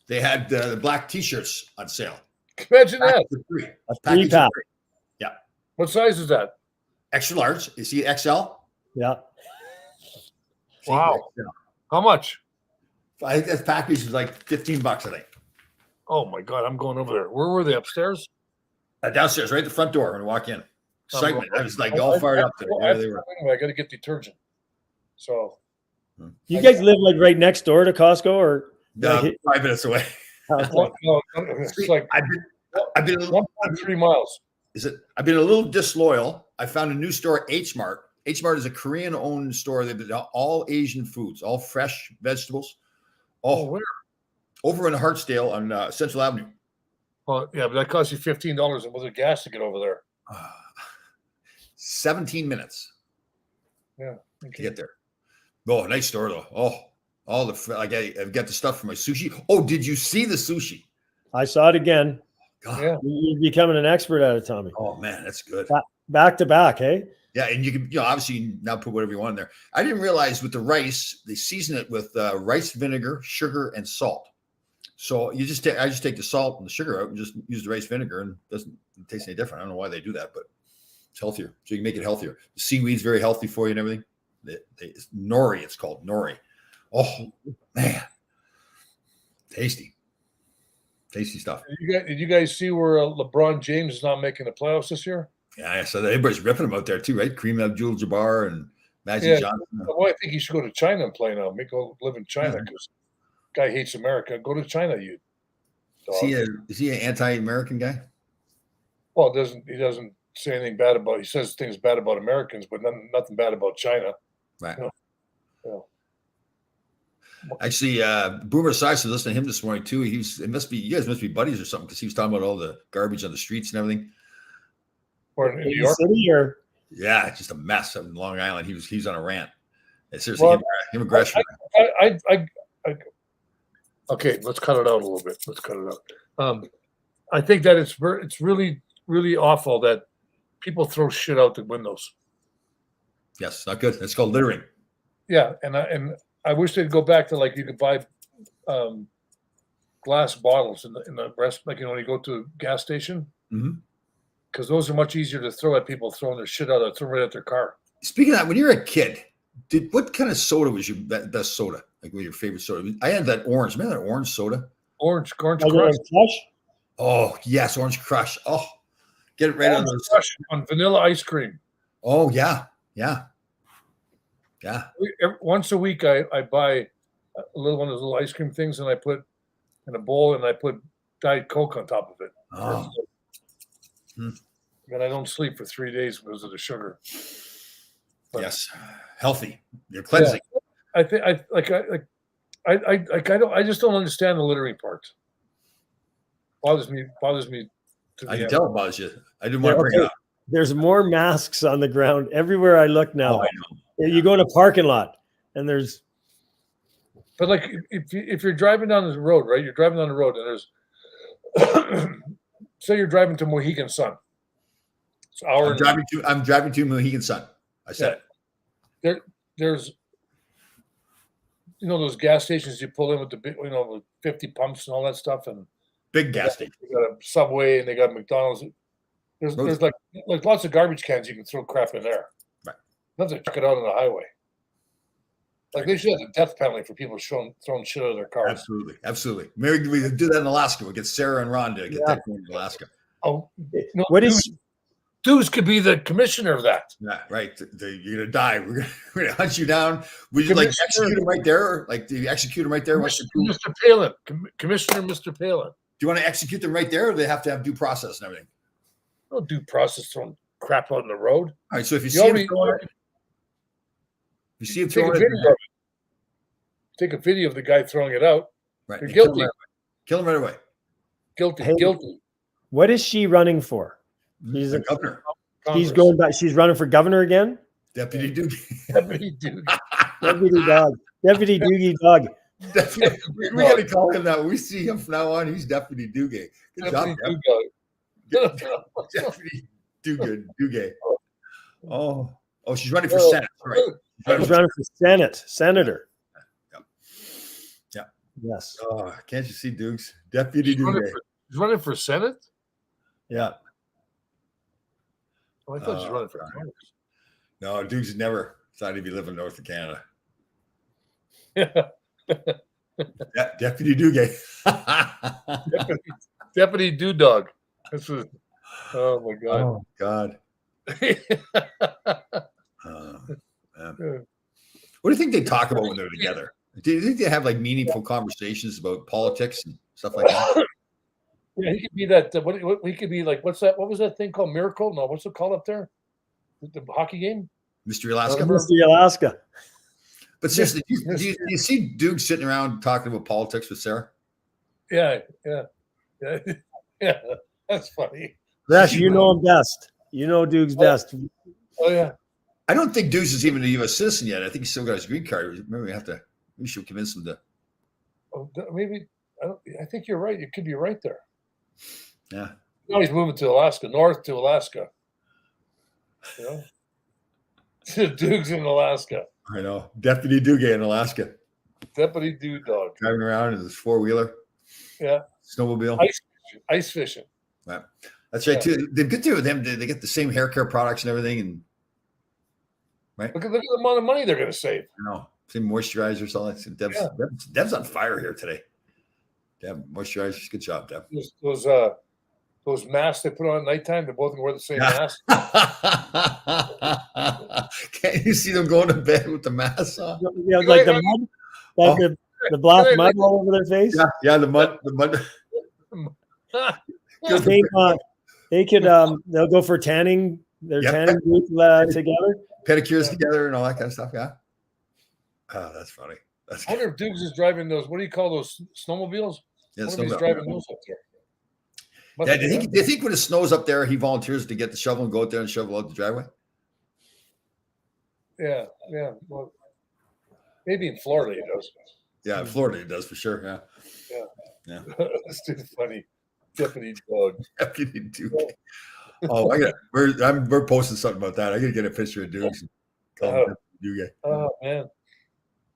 They had the black T-shirts on sale. Imagine that. A 3-pack. Yeah. What size is that? Extra large. You see XL? Yeah. Wow. XL. How much? I think that package is like $15, I think. Oh my God, I'm going over there. Where were they? Upstairs? Downstairs, right at the front door when we walk in. Excitement. I was like all fired up there. I got to get detergent. So. You guys live like right next door to Costco, or 5 minutes away. No, it's like I've been 1.3 miles. I've been a little disloyal. I found a new store, H Mart. H Mart is a Korean-owned store. They've got all Asian foods, all fresh vegetables. Oh, where? Over in Hartsdale on Central Avenue. Well, yeah, but that costs you $15 and with the gas to get over there. 17 minutes. Yeah, to get there. Oh, nice store though. Oh, I've got the stuff for my sushi. Oh, did you see the sushi? I saw it again. God. Yeah. You're becoming an expert at it, Tommy. Oh man, that's good. Back to back, hey? Yeah, and you can, obviously you now put whatever you want in there. I didn't realize with the rice, they season it with rice vinegar, sugar, and salt. So I just take the salt and the sugar out and just use the rice vinegar, and it doesn't taste any different. I don't know why they do that, but it's healthier. So you can make it healthier. The seaweed's very healthy for you and everything. It's nori, it's called nori. Oh man, tasty stuff. Did you guys see where LeBron James is not making the playoffs this year? Yeah, so everybody's ripping him out there too, right? Kareem Abdul-Jabbar and Magic Johnson. Well, I think he should go to China and play now. Go live in China because guy hates America. Go to China, you. Is he an anti-American guy? Well, he doesn't say anything bad about. He says things bad about Americans, but nothing bad about China. Right. Yeah. Actually, Boomer Esiason, listening to him this morning too. You guys must be buddies or something, because he was talking about all the garbage on the streets and everything. Or in New York? City, or? Yeah, just a mess up in Long Island. He's on a rant. It's seriously, him aggression. Okay, let's cut it out a little bit. I think that it's really, really awful that people throw shit out the windows. Yes, not good. It's called littering. Yeah, and I wish they'd go back to like you could buy glass bottles in the rest, like when you go to a gas station, because those are much easier to throw at people throwing their shit out or throw right at their car. Speaking of that, when you're a kid, what kind of soda was your best soda? Like, what your favorite soda? I had that orange. Remember that orange soda? Orange Crush. Oh yes, Orange Crush. Oh, get it right on those. Crush on vanilla ice cream. Oh yeah. Once a week, I buy a little one of those little ice cream things, and I put in a bowl, and I put Diet Coke on top of it. Oh. And I don't sleep for 3 days because of the sugar. But, yes, healthy. You're cleansing. Yeah. I just don't understand the littering part. Bothers me. I can tell it bothers you. I didn't want to bring it up. There's more masks on the ground everywhere I look now. Oh, I know. You go in a parking lot, and there's. But like, if you're driving down the road, right? You're driving down the road, and there's. Say you're driving to Mohegan Sun. It's I'm driving to Mohegan Sun. I said it. There's those gas stations you pull in with the big, with 50 pumps and all that stuff, and big gas station. They got a Subway and they got McDonald's. There's like lots of garbage cans you can throw crap in there. Right. Not to chuck it out on the highway. Like they should have a death penalty for people throwing shit out of their cars. Absolutely. Maybe we do that in Alaska. We'll get Sarah and Ron to get that going in Alaska. Oh, no, What is Dudes could be the commissioner of that. Yeah, right. You're gonna die. We're gonna hunt you down. We just like execute him right there. Like, do you execute him right there? Mr. Palin, Commissioner Mr. Palin. Do you want to execute them right there, or do they have to have due process and everything? No due process throwing crap out on the road. All right. So if you see him throwing it, you see him throwing it, take a video of the guy throwing it out. right? You're guilty. Kill him right away. Guilty. Hey, Guilty. What is she running for? He's a governor. She's going back. She's running for governor again. Deputy Duke. Deputy Duke. Deputy dog. Deputy Doogie dog. We got to call him that. We see him from now on. He's Deputy Dugue. Good job, Deputy Dugue. Oh, she's running for Senate. Right. She's running for Senator. Yeah. Yes. Oh, can't you see Dukes? Deputy Dugue. He's running for Senate? Yeah. Oh, I thought he was running for Congress. No, Dukes never thought he'd be living north of Canada. Deputy Dugue. Deputy Dog. This was. Oh my God. Oh God. What do you think they talk about when they're together? Do you think they have like meaningful conversations about politics and stuff like that? Yeah, he could be that. What he could be like? What's that? What was that thing called? Miracle? No, what's it called up there? The hockey game? Mystery Alaska. Mystery Alaska. But seriously, do you see Duke sitting around talking about politics with Sarah? Yeah. That's funny. Yes, you know him best. You know Duke's best. Oh yeah. I don't think Dukes is even a U.S. citizen yet. I think he's still got his green card. Maybe we should convince him to. Oh, maybe I think you're right. You could be right there. Yeah. Now he's moving to Alaska, north to Alaska. You know, Duke's in Alaska. I know. Deputy Dugue in Alaska. Deputy Dog. Driving around in his 4-wheeler. Yeah. Snowmobile. Ice fishing. Right. That's right, too. They're good too with them. They get the same hair care products and everything. And right. Look at the amount of money they're going to save. Same moisturizers, all that. Deb's on fire here today. Deb, moisturizers. Good job, Deb. Those masks they put on at nighttime, they both wear the same mask. Can't you see them going to bed with the masks on? Yeah, like the mud, like the black mud all over their face. Yeah, the mud. They could they'll go for tanning. Their tanning booth together, pedicures together, and all that kind of stuff. Yeah. Oh, that's funny. I wonder if Dukes is driving those. What do you call those snowmobiles? Yeah, he's driving those up there. Yeah, do you think when it snows up there, he volunteers to get the shovel and go out there and shovel out the driveway? Yeah. Well, maybe in Florida he does. Yeah, in Florida he does for sure. Yeah. That's too funny. Deputy Dog. Deputy Duke. Oh, we're posting something about that. I gotta get a picture of Dukes. Oh man.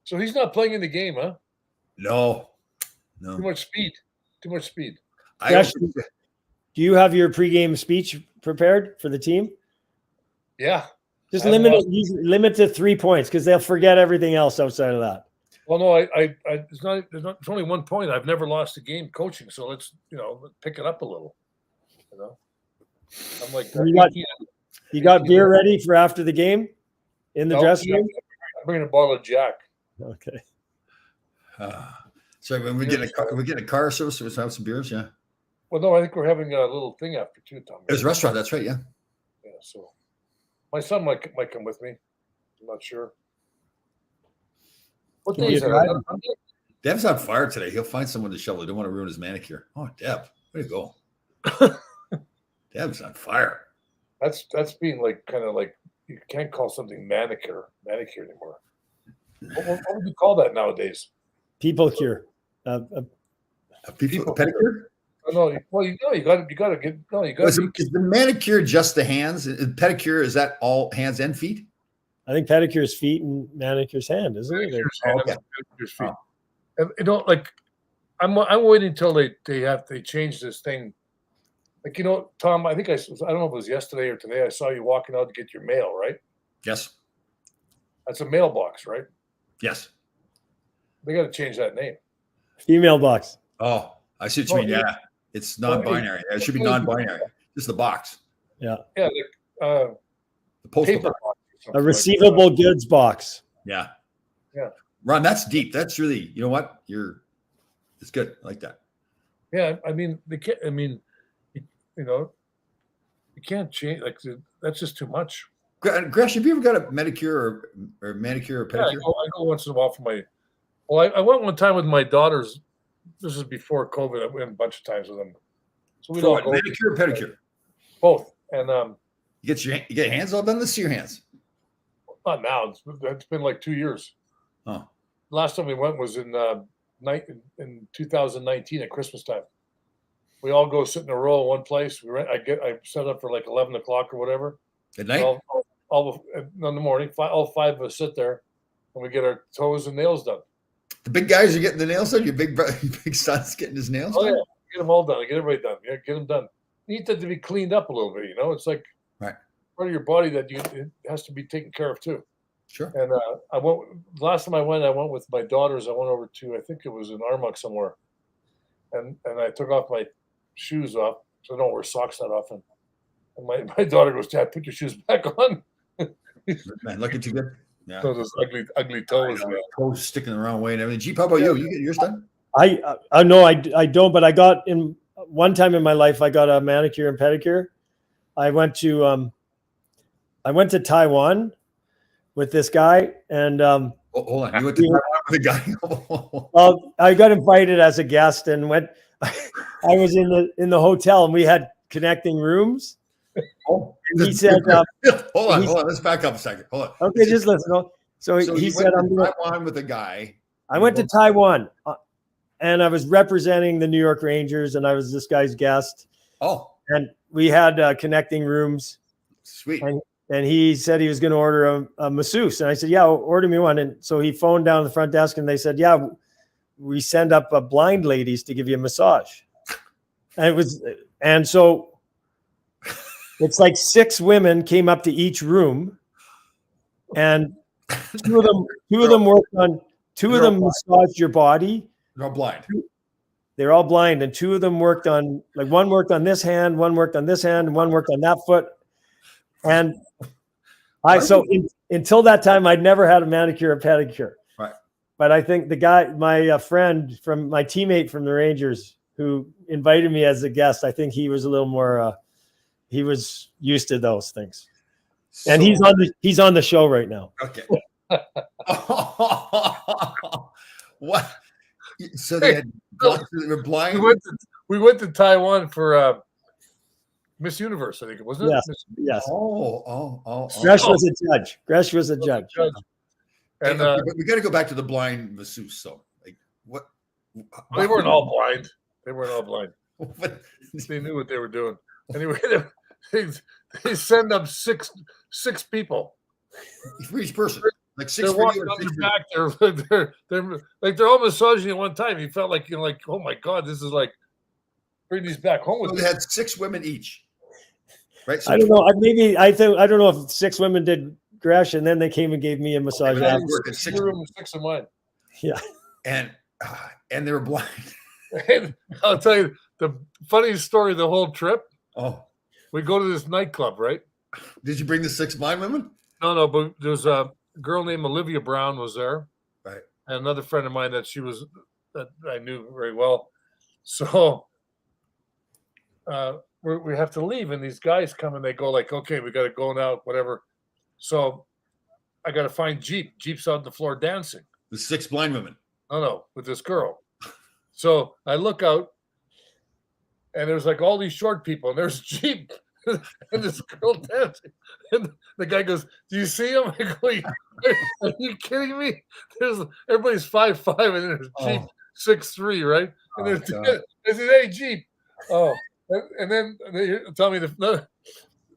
So he's not playing in the game, huh? No. Too much speed. Do you have your pregame speech prepared for the team? Yeah. Just limit to 3 points because they'll forget everything else outside of that. Well, no, it's only 1 point. I've never lost a game coaching, so let's pick it up a little. I'm like, you got beer ready for after the game in the dressing room? I'm bringing a bottle of Jack. Okay. So when we get a car service, we'll have some beers, yeah. Well, no, I think we're having a little thing after too, Tom. There's a restaurant, that's right, yeah. Yeah, so my son might come with me. I'm not sure. What day is it? Deb's on fire today. He'll find someone to shovel. He don't want to ruin his manicure. Oh, Deb, way to go. Deb's on fire. That's being like kind of like you can't call something manicure anymore. What would you call that nowadays? People cure. Pedicure? No, well, you got to get. No, you got. Is the manicure just the hands? Pedicure, is that all hands and feet? I think pedicure is feet and manicure's hand, isn't it? Okay. Pedicures feet. And like, I'm waiting until they change this thing Like, Tom, I think I don't know if it was yesterday or today, I saw you walking out to get your mail, right? Yes. That's a mailbox, right? Yes. They got to change that name. Female box. Oh, I see what you mean. Yeah. It's non-binary. It should be non-binary. Just the box. Yeah. Yeah. The postal box. A receivable goods box. Yeah. Yeah. Ron, that's deep. That's really, you know what? It's good. I like that. Yeah. I mean, you can't change. Like, that's just too much. Gresh, have you ever got a manicure or manicure or pedicure? Yeah, I go once in a while for my. Well, I went one time with my daughters. This is before COVID. I went a bunch of times with them. So we don't go manicure or pedicure? Both. And you get your hands all done. Let's see your hands. Not now. It's been like 2 years. Oh. Last time we went was in 2019 at Christmas time. We all go sit in a row in one place. I set up for like 11 o'clock or whatever. At night? All in the morning. All five of us sit there, and we get our toes and nails done. The big guys are getting the nails done. Your big son's getting his nails done. Yeah, get them all done. Get everybody done. Yeah, get them done. You need that to be cleaned up a little bit. It's like right. Part of your body that it has to be taken care of too. Sure. And last time I went with my daughters. I went over to, I think it was in Armagh somewhere, and I took off my shoes off, so I don't wear socks that often. And my daughter goes, "Dad, put your shoes back on." Man, looking too good. Yeah. So those ugly toes. Toes sticking the wrong way and everything. Jeep, how about you? You get yours done? I know I don't, but I got in one time in my life. I got a manicure and pedicure. I went to Taiwan with this guy, and hold on. You went to Taiwan with a guy. Well, I got invited as a guest and went. I was in the hotel, and we had connecting rooms. Oh, he said, hold on. Let's back up a second. Hold on. Okay, just listen. So he said, "I'm going to Taiwan with a guy." I went to Taiwan, and I was representing the New York Rangers, and I was this guy's guest. Oh, and we had connecting rooms. Sweet. And he said he was going to order a masseuse, and I said, "Yeah, order me one." And so he phoned down the front desk, and they said, "Yeah, we send up blind ladies to give you a massage." And so it's like 6 women came up to each room, and two of them worked on. Two of them massaged your body. They're all blind. They're all blind, and 2 of them worked on, like, one worked on this hand, one worked on this hand, and one worked on that foot. And until that time, I'd never had a manicure or pedicure. Right. But I think the guy, my friend from my teammate from the Rangers, who invited me as a guest, I think he was a little more. He was used to those things, and he's on the show right now. Okay. What? So they were blind. We went to Taiwan for Miss Universe, I think it wasn't. Yes. Oh. Gresh was a judge. Gresh was a judge. And we got to go back to the blind masseuse. So, like, what? They weren't all blind. They knew what they were doing. Anyway, they send up six people for each person. Like 6 they're walking on their back. They're all massaging at one time. You felt like oh my God, this is like bring these back home with me. They had 6 women each. Right. So I don't know. I don't know if 6 women did Gresh, and then they came and gave me a massage. Six of mine. Yeah. And they were blind. And I'll tell you the funniest story of the whole trip. Oh. We go to this nightclub, right? Did you bring the 6 blind women? No, but there's a girl named Olivia Brown was there. Right. And another friend of mine that I knew very well. So we have to leave, and these guys come and they go like, "Okay, we got to go now, whatever." So I got to find Jeep. Jeep's on the floor dancing. The 6 blind women. No, with this girl. So I look out, and there's like all these short people, and there's Jeep and this girl dancing. And the guy goes, "Do you see him?" I go, "Are you kidding me?" Everybody's 5'5", and there's Jeep 6'3", right? And I said, "Hey, Jeep." Oh, and then they tell me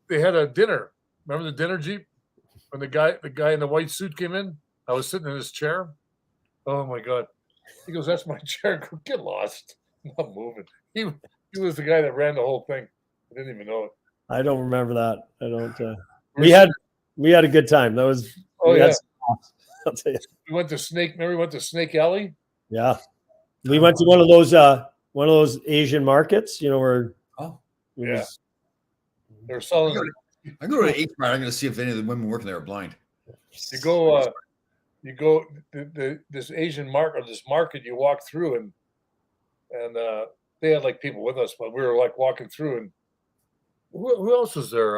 they had a dinner. Remember the dinner, Jeep? When the guy in the white suit came in, I was sitting in his chair. Oh my God. He goes, "That's my chair." I go, "Get lost." I'm not moving. He was the guy that ran the whole thing. I didn't even know it. I don't remember that. I don't. We had a good time. That was. Oh yeah. I'll tell you. We went to Snake. Remember we went to Snake Alley? Yeah. We went to one of those Asian markets. You know where. Oh. Yeah. They're selling. I go to the 8th Mart. I'm going to see if any of the women working there are blind. You go this Asian market or this market. You walk through and they had like people with us, but we were like walking through and who else was there?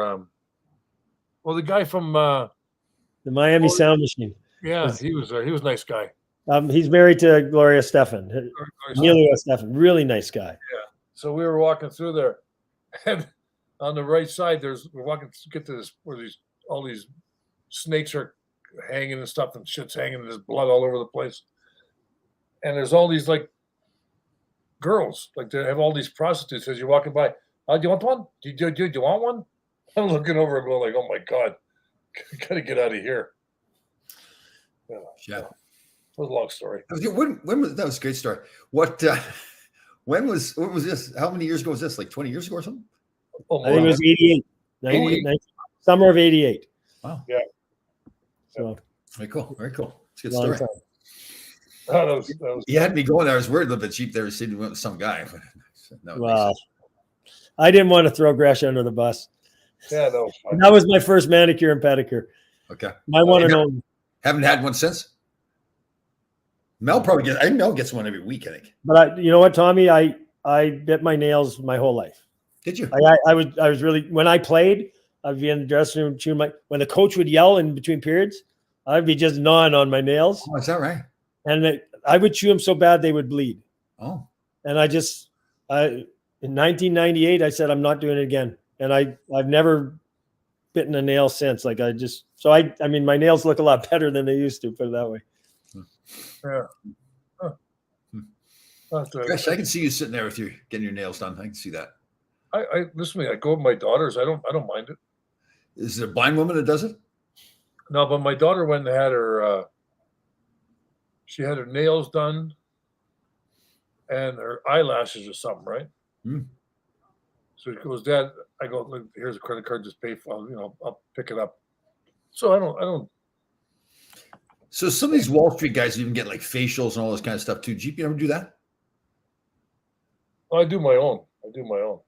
Well, the guy from the Miami Sound Machine. Yeah, he was there. He was a nice guy. He's married to Gloria Stefan. Emilio Stefan, really nice guy. Yeah. So we were walking through there, and on the right side, we're walking to get to this where all these snakes are hanging and stuff, and shit's hanging, and there's blood all over the place. And there's all these like girls, like they have all these prostitutes as you're walking by. Do you want one? Do you want one? I'm looking over and going like, oh my God, gotta get out of here. Yeah. It was a long story. When was that? Was a great story. What was this? How many years ago was this? Like 20 years ago or something? I think it was 88. 90, summer of 88. Wow. Yeah. So very cool. Very cool. It's a good story. That was You had me going there. I was worried a little bit cheap there. Sitting with some guy. No, wow. I didn't want to throw Gresh under the bus. Yeah, that was my first manicure and pedicure. Okay. My one and only. Haven't had one since. Mel gets one every week, I think. But you know what, Tommy? I bit my nails my whole life. Did you? I was really, when I played, I'd be in the dressing room chewing when the coach would yell in between periods, I'd be just gnawing on my nails. Oh, is that right? And I would chew them so bad they would bleed. Oh. And in 1998, I said I'm not doing it again. And I've never bitten a nail since. Like I mean, my nails look a lot better than they used to, put it that way. Yeah. Huh. Gosh, I can see you sitting there with getting your nails done. I can see that. I listen to me. I go with my daughters. I don't mind it. Is it a blind woman that does it? No, but my daughter went and had her. She had her nails done, and her eyelashes or something, right? Mm. So she goes, Dad. I go, look, here's a credit card. Just pay for. I'll pick it up. So I don't. So some of these Wall Street guys even get like facials and all this kind of stuff too. Do you ever do that? I do my own.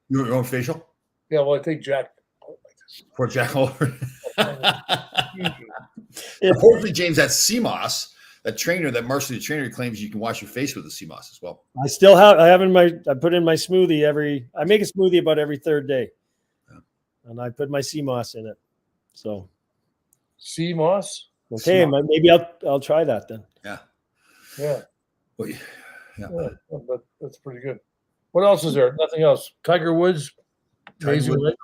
Your own facial? Yeah, well, I take Jack. Poor Jack Oliver. Hopefully, James, that CMOS, that trainer, that Marcy the trainer claims you can wash your face with the CMOS as well. I put in my smoothie I make a smoothie about every third day. Yeah. And I put my CMOS in it. So CMOS? Okay, maybe I'll try that then. Yeah. Yeah. Well, yeah. But that's pretty good. What else is there? Nothing else. Tiger Woods. Amazing.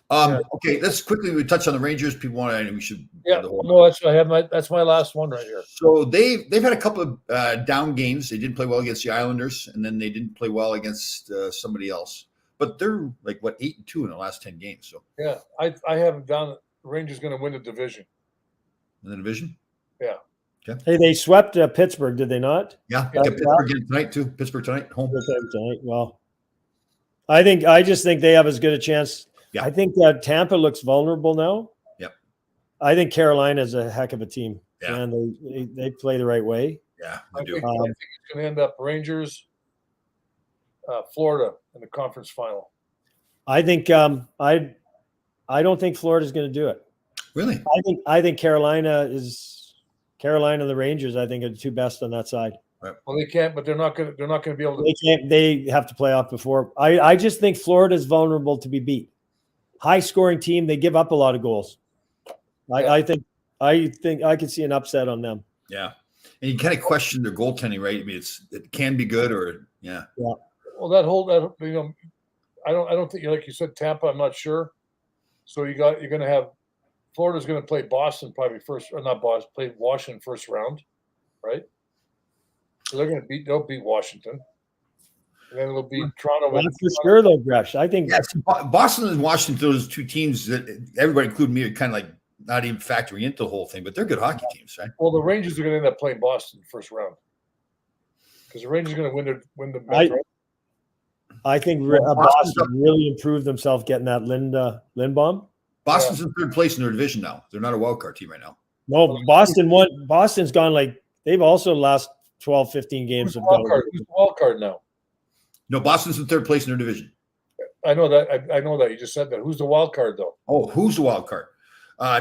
Okay, let's quickly touch on the Rangers. People want to. We should. Yeah. No, that's my last one right here. So they've had a couple of down games. They didn't play well against the Islanders, and then they didn't play well against somebody else. But they're like 8-2 in the last 10 games. So yeah, I haven't done. The Rangers going to win the division. In the division? Yeah. Okay. Hey, they swept Pittsburgh, did they not? Yeah. Pittsburgh again tonight too. Pittsburgh tonight, home. Tonight. Well, I just think they have as good a chance. Yeah. I think that Tampa looks vulnerable now. Yep. I think Carolina is a heck of a team. Yeah. And they play the right way. Yeah, I think it's going to end up Rangers, Florida in the conference final. I think I don't think Florida's going to do it. Really? I think Carolina and the Rangers, I think, are the two best on that side. Right. Well, they can't, but they're not going to be able to. They can't. They have to play off before. I just think Florida's vulnerable to be beat. High scoring team. They give up a lot of goals. Yeah. I think I could see an upset on them. Yeah, and you kind of question their goaltending, right? I mean, it can be good, or yeah. Yeah. Well, that I don't think, like you said, Tampa. I'm not sure. So you're going to have. Florida's going to play Boston probably first, or not Boston, play Washington first round, right? So they'll beat Washington. And then it'll be Toronto. That's for sure, though, Gresh. I think Boston and Washington, those two teams that everybody, including me, are kind of like not even factoring into the whole thing, but they're good hockey teams, right? Well, the Rangers are going to end up playing Boston first round because the Rangers are going to win the Metro. I think Well, Boston really improved themselves getting that Lindbaum. Boston's in third place in their division now. They're not a wild card team right now. No, Boston won. Boston's gone like they've also last 12, 15 games. Who's the wild card now? No, Boston's in third place in their division. I know that. I know that. You just said that. Who's the wild card though? Oh, who's the wild card?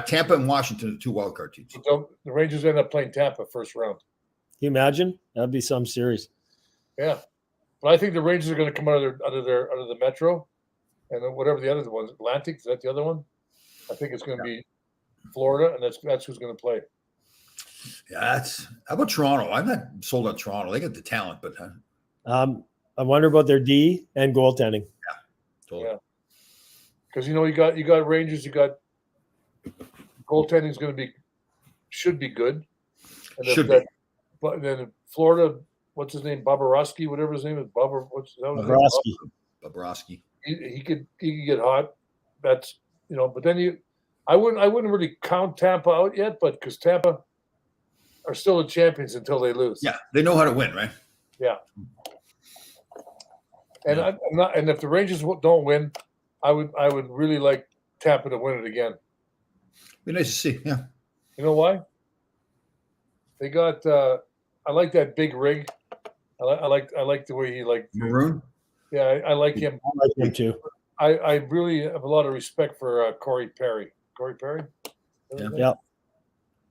Tampa and Washington are the 2 wild card teams. So the Rangers end up playing Tampa first round. Can you imagine? That'd be some series. Yeah, but I think the Rangers are going to come out of the Metro, and then whatever the other ones, Atlantic, is that the other one? I think it's going to be Florida, and that's who's going to play. Yeah, how about Toronto? I'm not sold on Toronto. They got the talent, but I wonder about their D and goaltending. totally. Yeah, because you got Rangers, you got goaltending is going to should be good, and Should be. But then Florida, what's his name, Bobrovsky, whatever his name is, what's that was Bobrovsky. He could get hot. That's but then I wouldn't really count Tampa out yet, but because Tampa are still the champions until they lose. Yeah, they know how to win, right? Yeah. And I'm not. And if the Rangers don't win, I would really like Tampa to win it again. Be nice to see. Yeah. You know why? They got. I like that big rig. I like the way he Maroon. Yeah, I like him. I like him too. I really have a lot of respect for Corey Perry. Corey Perry. Yeah.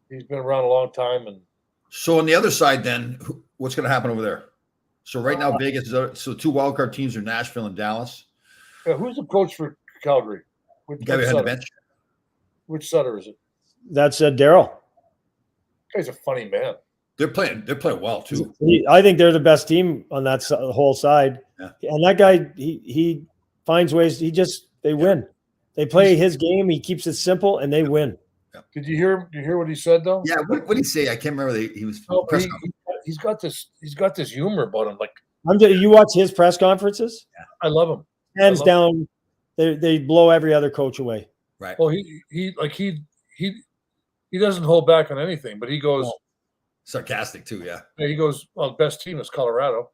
He's been around a long time, and So on the other side, then what's going to happen over there? So right now, Vegas is so 2 wild card teams are Nashville and Dallas. who's the coach for Calgary? The guy behind the bench. Which Sutter is it? That's Daryl. Guy's a funny man. They're playing well too. I think they're the best team on that whole side. Yeah. And that guy, he finds ways. They win. They play his game. He keeps it simple, and they win. Yeah. Did you hear what he said though? Yeah. What did he say? I can't remember. He was. He's got this humor about him. Like you watch his press conferences. Yeah. I love him. Hands down, they blow every other coach away. Right. Well, he doesn't hold back on anything, but he goes sarcastic too. Yeah. He goes, well, best team is Colorado.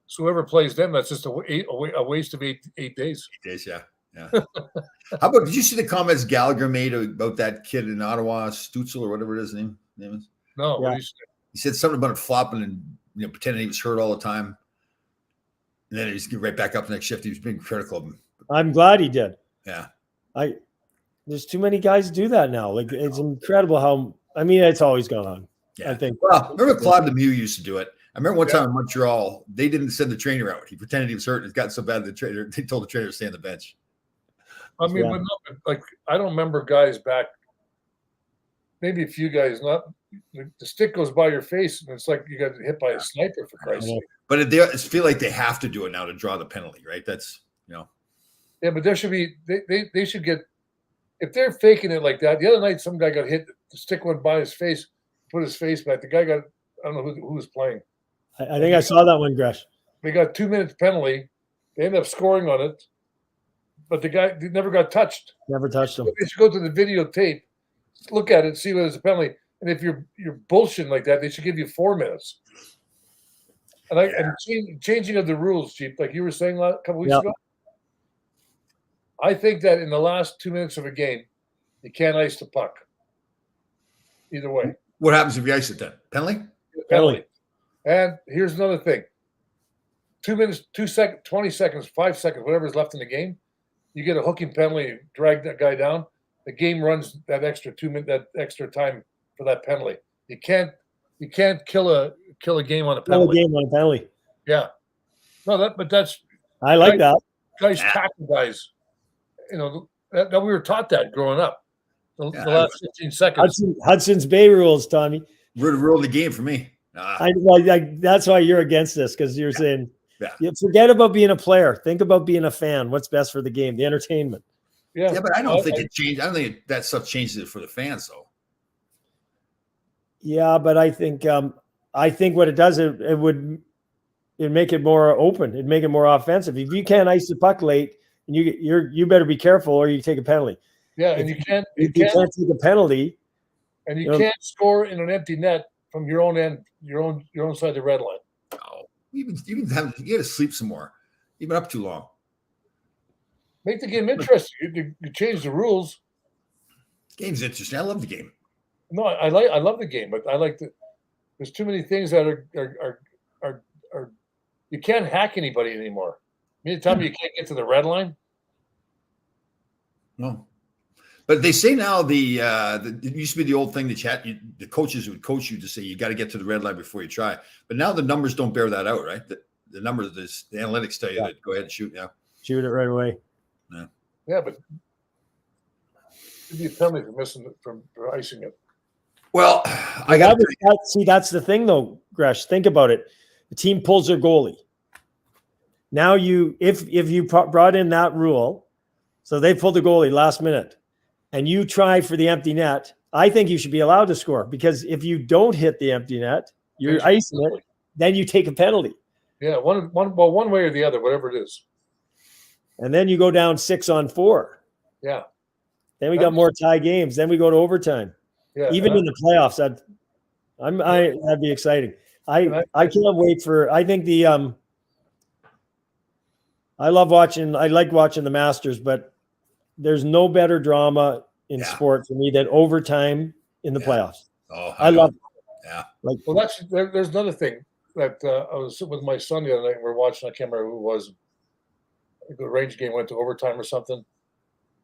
So whoever plays them, that's just a waste of eight days. 8 days. Yeah. Yeah. How about? Did you see the comments Gallagher made about that kid in Ottawa, Stutzel or whatever his name is? No. Yeah. He said something about it flopping and pretending he was hurt all the time. And then he's right back up the next shift. He was being critical of him. I'm glad he did. Yeah. There's too many guys do that now. Like it's incredible how. I mean, it's always gone on. Yeah. I think. Well, remember Claude Lemieux used to do it. I remember one time in Montreal, they didn't send the trainer out. He pretended he was hurt. It got so bad they told the trainer to stay on the bench. I mean, but no, like I don't remember guys back. Maybe a few guys. Not the stick goes by your face, and it's like you got hit by a sniper for Christ's sake. But they feel like they have to do it now to draw the penalty, right? That's Yeah, but there should be. They should get. If they're faking it like that, the other night some guy got hit. The stick went by his face, put his face back. The guy got. I don't know who was playing. I think I saw that one, Gresh. They got 2 minutes penalty. They ended up scoring on it, but the guy never got touched. Never touched him. They should go to the videotape, look at it, see whether it's a penalty. And if you're bullshitting like that, they should give you 4 minutes. And changing of the rules, Chief, like you were saying a couple weeks ago. I think that in the last 2 minutes of a game, you can't ice the puck. Either way. What happens if you ice it then? Penalty? Penalty. And here's another thing. 2 minutes, 20 seconds, 5 seconds, whatever is left in the game, you get a hooking penalty, drag that guy down. The game runs that extra 2 minutes, that extra time for that penalty. You can't kill a game on a penalty. Kill a game on a penalty. Yeah. No, but that's I like that. Guys tackle guys. That we were taught that growing up. The last 15 seconds. Hudson's Bay rules, Tommy. Rule of the game for me. That's why you're against this, because you're saying forget about being a player. Think about being a fan. What's best for the game, the entertainment. Yeah, but I don't think it changed. I don't think that stuff changes it for the fans, though. Yeah, but I think what it does, it would make it more open. It'd make it more offensive. If you can't ice the puck late, and you better be careful, or you take a penalty. Yeah, and you can't take a penalty, and you can't score in an empty net from your own end, your own side of the red line. No, you got to sleep some more. You've been up too long. Make the game interesting. You change the rules. Game's interesting. I love the game. No, I love the game, but I like the. There's too many things that are you can't hack anybody anymore. You tell me you can't get to the red line. No, but they say now it used to be the old thing that the coaches would coach you to say you got to get to the red line before you try. But now the numbers don't bear that out, right? The numbers, the analytics tell you that go ahead and shoot. Yeah, shoot it right away. Yeah, but it'd be a penalty for icing it. Well, I got to see. That's the thing, though, Gresh. Think about it. The team pulls their goalie. Now if you brought in that rule, so they pulled the goalie last minute, and you try for the empty net, I think you should be allowed to score, because if you don't hit the empty net, you're icing it. Then you take a penalty. Yeah, one way or the other, whatever it is. And then you go down 6-on-4. Yeah. Then we got more tie games. Then we go to overtime. Yeah. Even in the playoffs, that'd be exciting. I can't wait for. I think I like watching the Masters, but there's no better drama in sport for me than overtime in the playoffs. Oh, I love it. Yeah. There's another thing that I was with my son the other night. And we were watching. I can't remember who it was. The Range game went to overtime or something,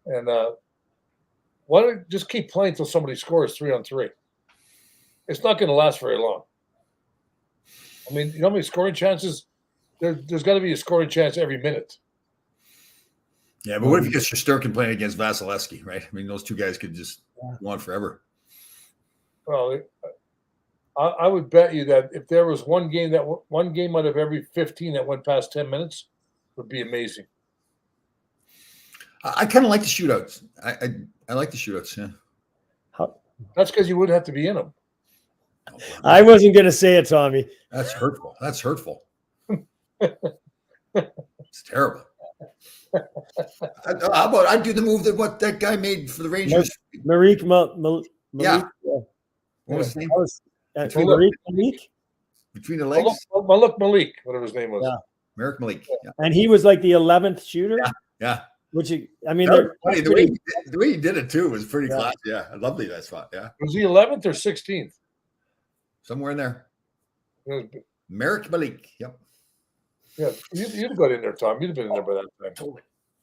and why don't we just keep playing until somebody scores 3-on-3? It's not going to last very long. I mean, you know how many scoring chances? There's got to be a scoring chance every minute. Yeah, but what if you get Shesterkin playing against Vasilevsky, right? I mean, those two guys could just go on forever. Well, I would bet you that if there was one game out of every 15 that went past 10 minutes, would be amazing. I kind of like the shootouts. I like the shootouts. Yeah. That's because you wouldn't have to be in them. I wasn't going to say it, Tommy. That's hurtful. It's terrible. How about I do the move what that guy made for the Rangers? Malik. Yeah. What was his name? Malik? Between the legs? Malik, whatever his name was. Yeah. Merrick Malik. Yeah. And he was like the 11th shooter? Yeah. Which, I mean, funny. The way he did it, too, was pretty classy. Yeah. Lovely, that spot. Yeah. Was he 11th or 16th? Somewhere in there. Merrick Malik. Yep. Yeah, you'd have got in there, Tom. You'd have been in there by that time.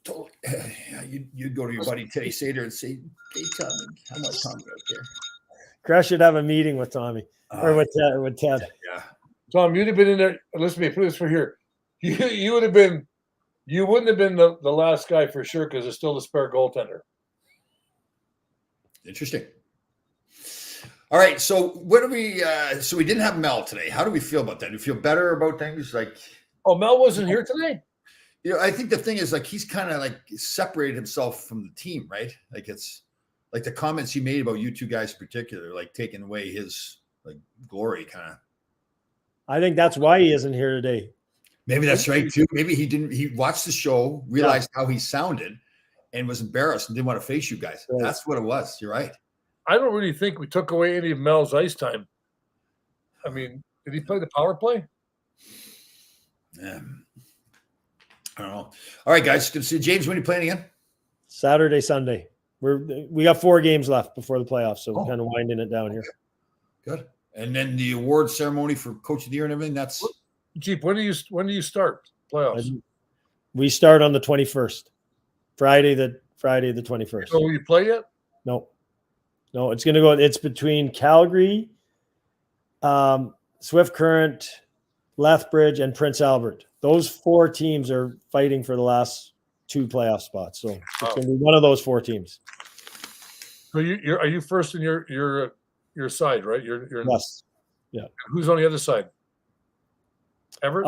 Totally. Yeah, you'd go to your buddy Teddy Sater and say, "Hey, Tommy, how much Tommy out there?" Crash should have a meeting with Tommy or with Ted. Yeah. Tom, you'd have been in there. Listen to me. Put this for here. You would have been. You wouldn't have been the last guy for sure, because there's still the spare goaltender. Interesting. All right. So what do we? So we didn't have Mel today. How do we feel about that? Do you feel better about things? Like, oh, Mel wasn't here today. You know, I think the thing is, like, he's kind of like separated himself from the team, right? Like, it's like the comments he made about you two guys in particular, like taking away his like glory, kind of. I think that's why he isn't here today. Maybe that's right too. Maybe he watched the show, realized how he sounded, and was embarrassed and didn't want to face you guys. Right. That's what it was. You're right. I don't really think we took away any of Mel's ice time. I mean, did he play the power play? Yeah. I don't know. All right, guys. Good to see you. James, when are you playing again? Saturday, Sunday. We got 4 games left before the playoffs, so we're kind of winding it down here. Good. And then the award ceremony for Coach of the Year and everything. That's Jeep. When do you start playoffs? We start on the 21st, Friday the 21st. So will you play yet? No. It's going to go. It's between Calgary, Swift Current, Lethbridge, and Prince Albert. Those 4 teams are fighting for the last 2 playoff spots. So it's going to be one of those 4 teams. So are you first in your side, right? You're yes. Yeah. Who's on the other side? Everett?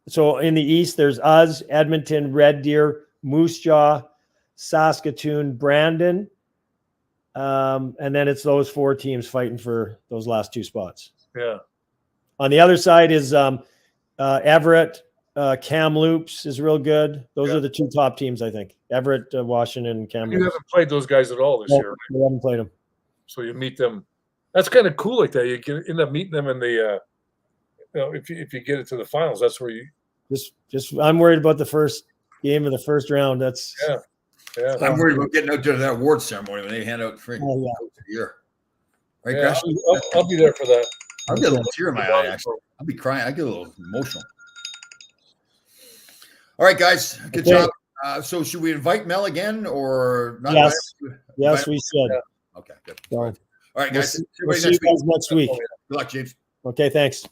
So in the East, there's us, Edmonton, Red Deer, Moose Jaw, Saskatoon, Brandon. And then it's those 4 teams fighting for those last 2 spots. Yeah. On the other side is Everett, Kamloops is real good. Those are the 2 top teams, I think. Everett, Washington, and Kamloops. You haven't played those guys at all this year, right? We haven't played them. So you meet them. That's kind of cool like that. You can end up meeting them in the, if you get it to the finals, that's where Just I'm worried about the first game of the first round. That's Yeah. I'm worried about getting out to that award ceremony when they hand out freaking Oh, yeah. coach of the year. Right, Yeah, Crash? I'll be there for that. I'll get a little tear in my eye, actually. I'll be crying. I get a little emotional. All right, guys. Good job. So should we invite Mel again or not? Yes. Yes, we should. Yeah. Okay, good. So, All right, guys. we'll see you guys next week. Good luck, James. Okay, thanks.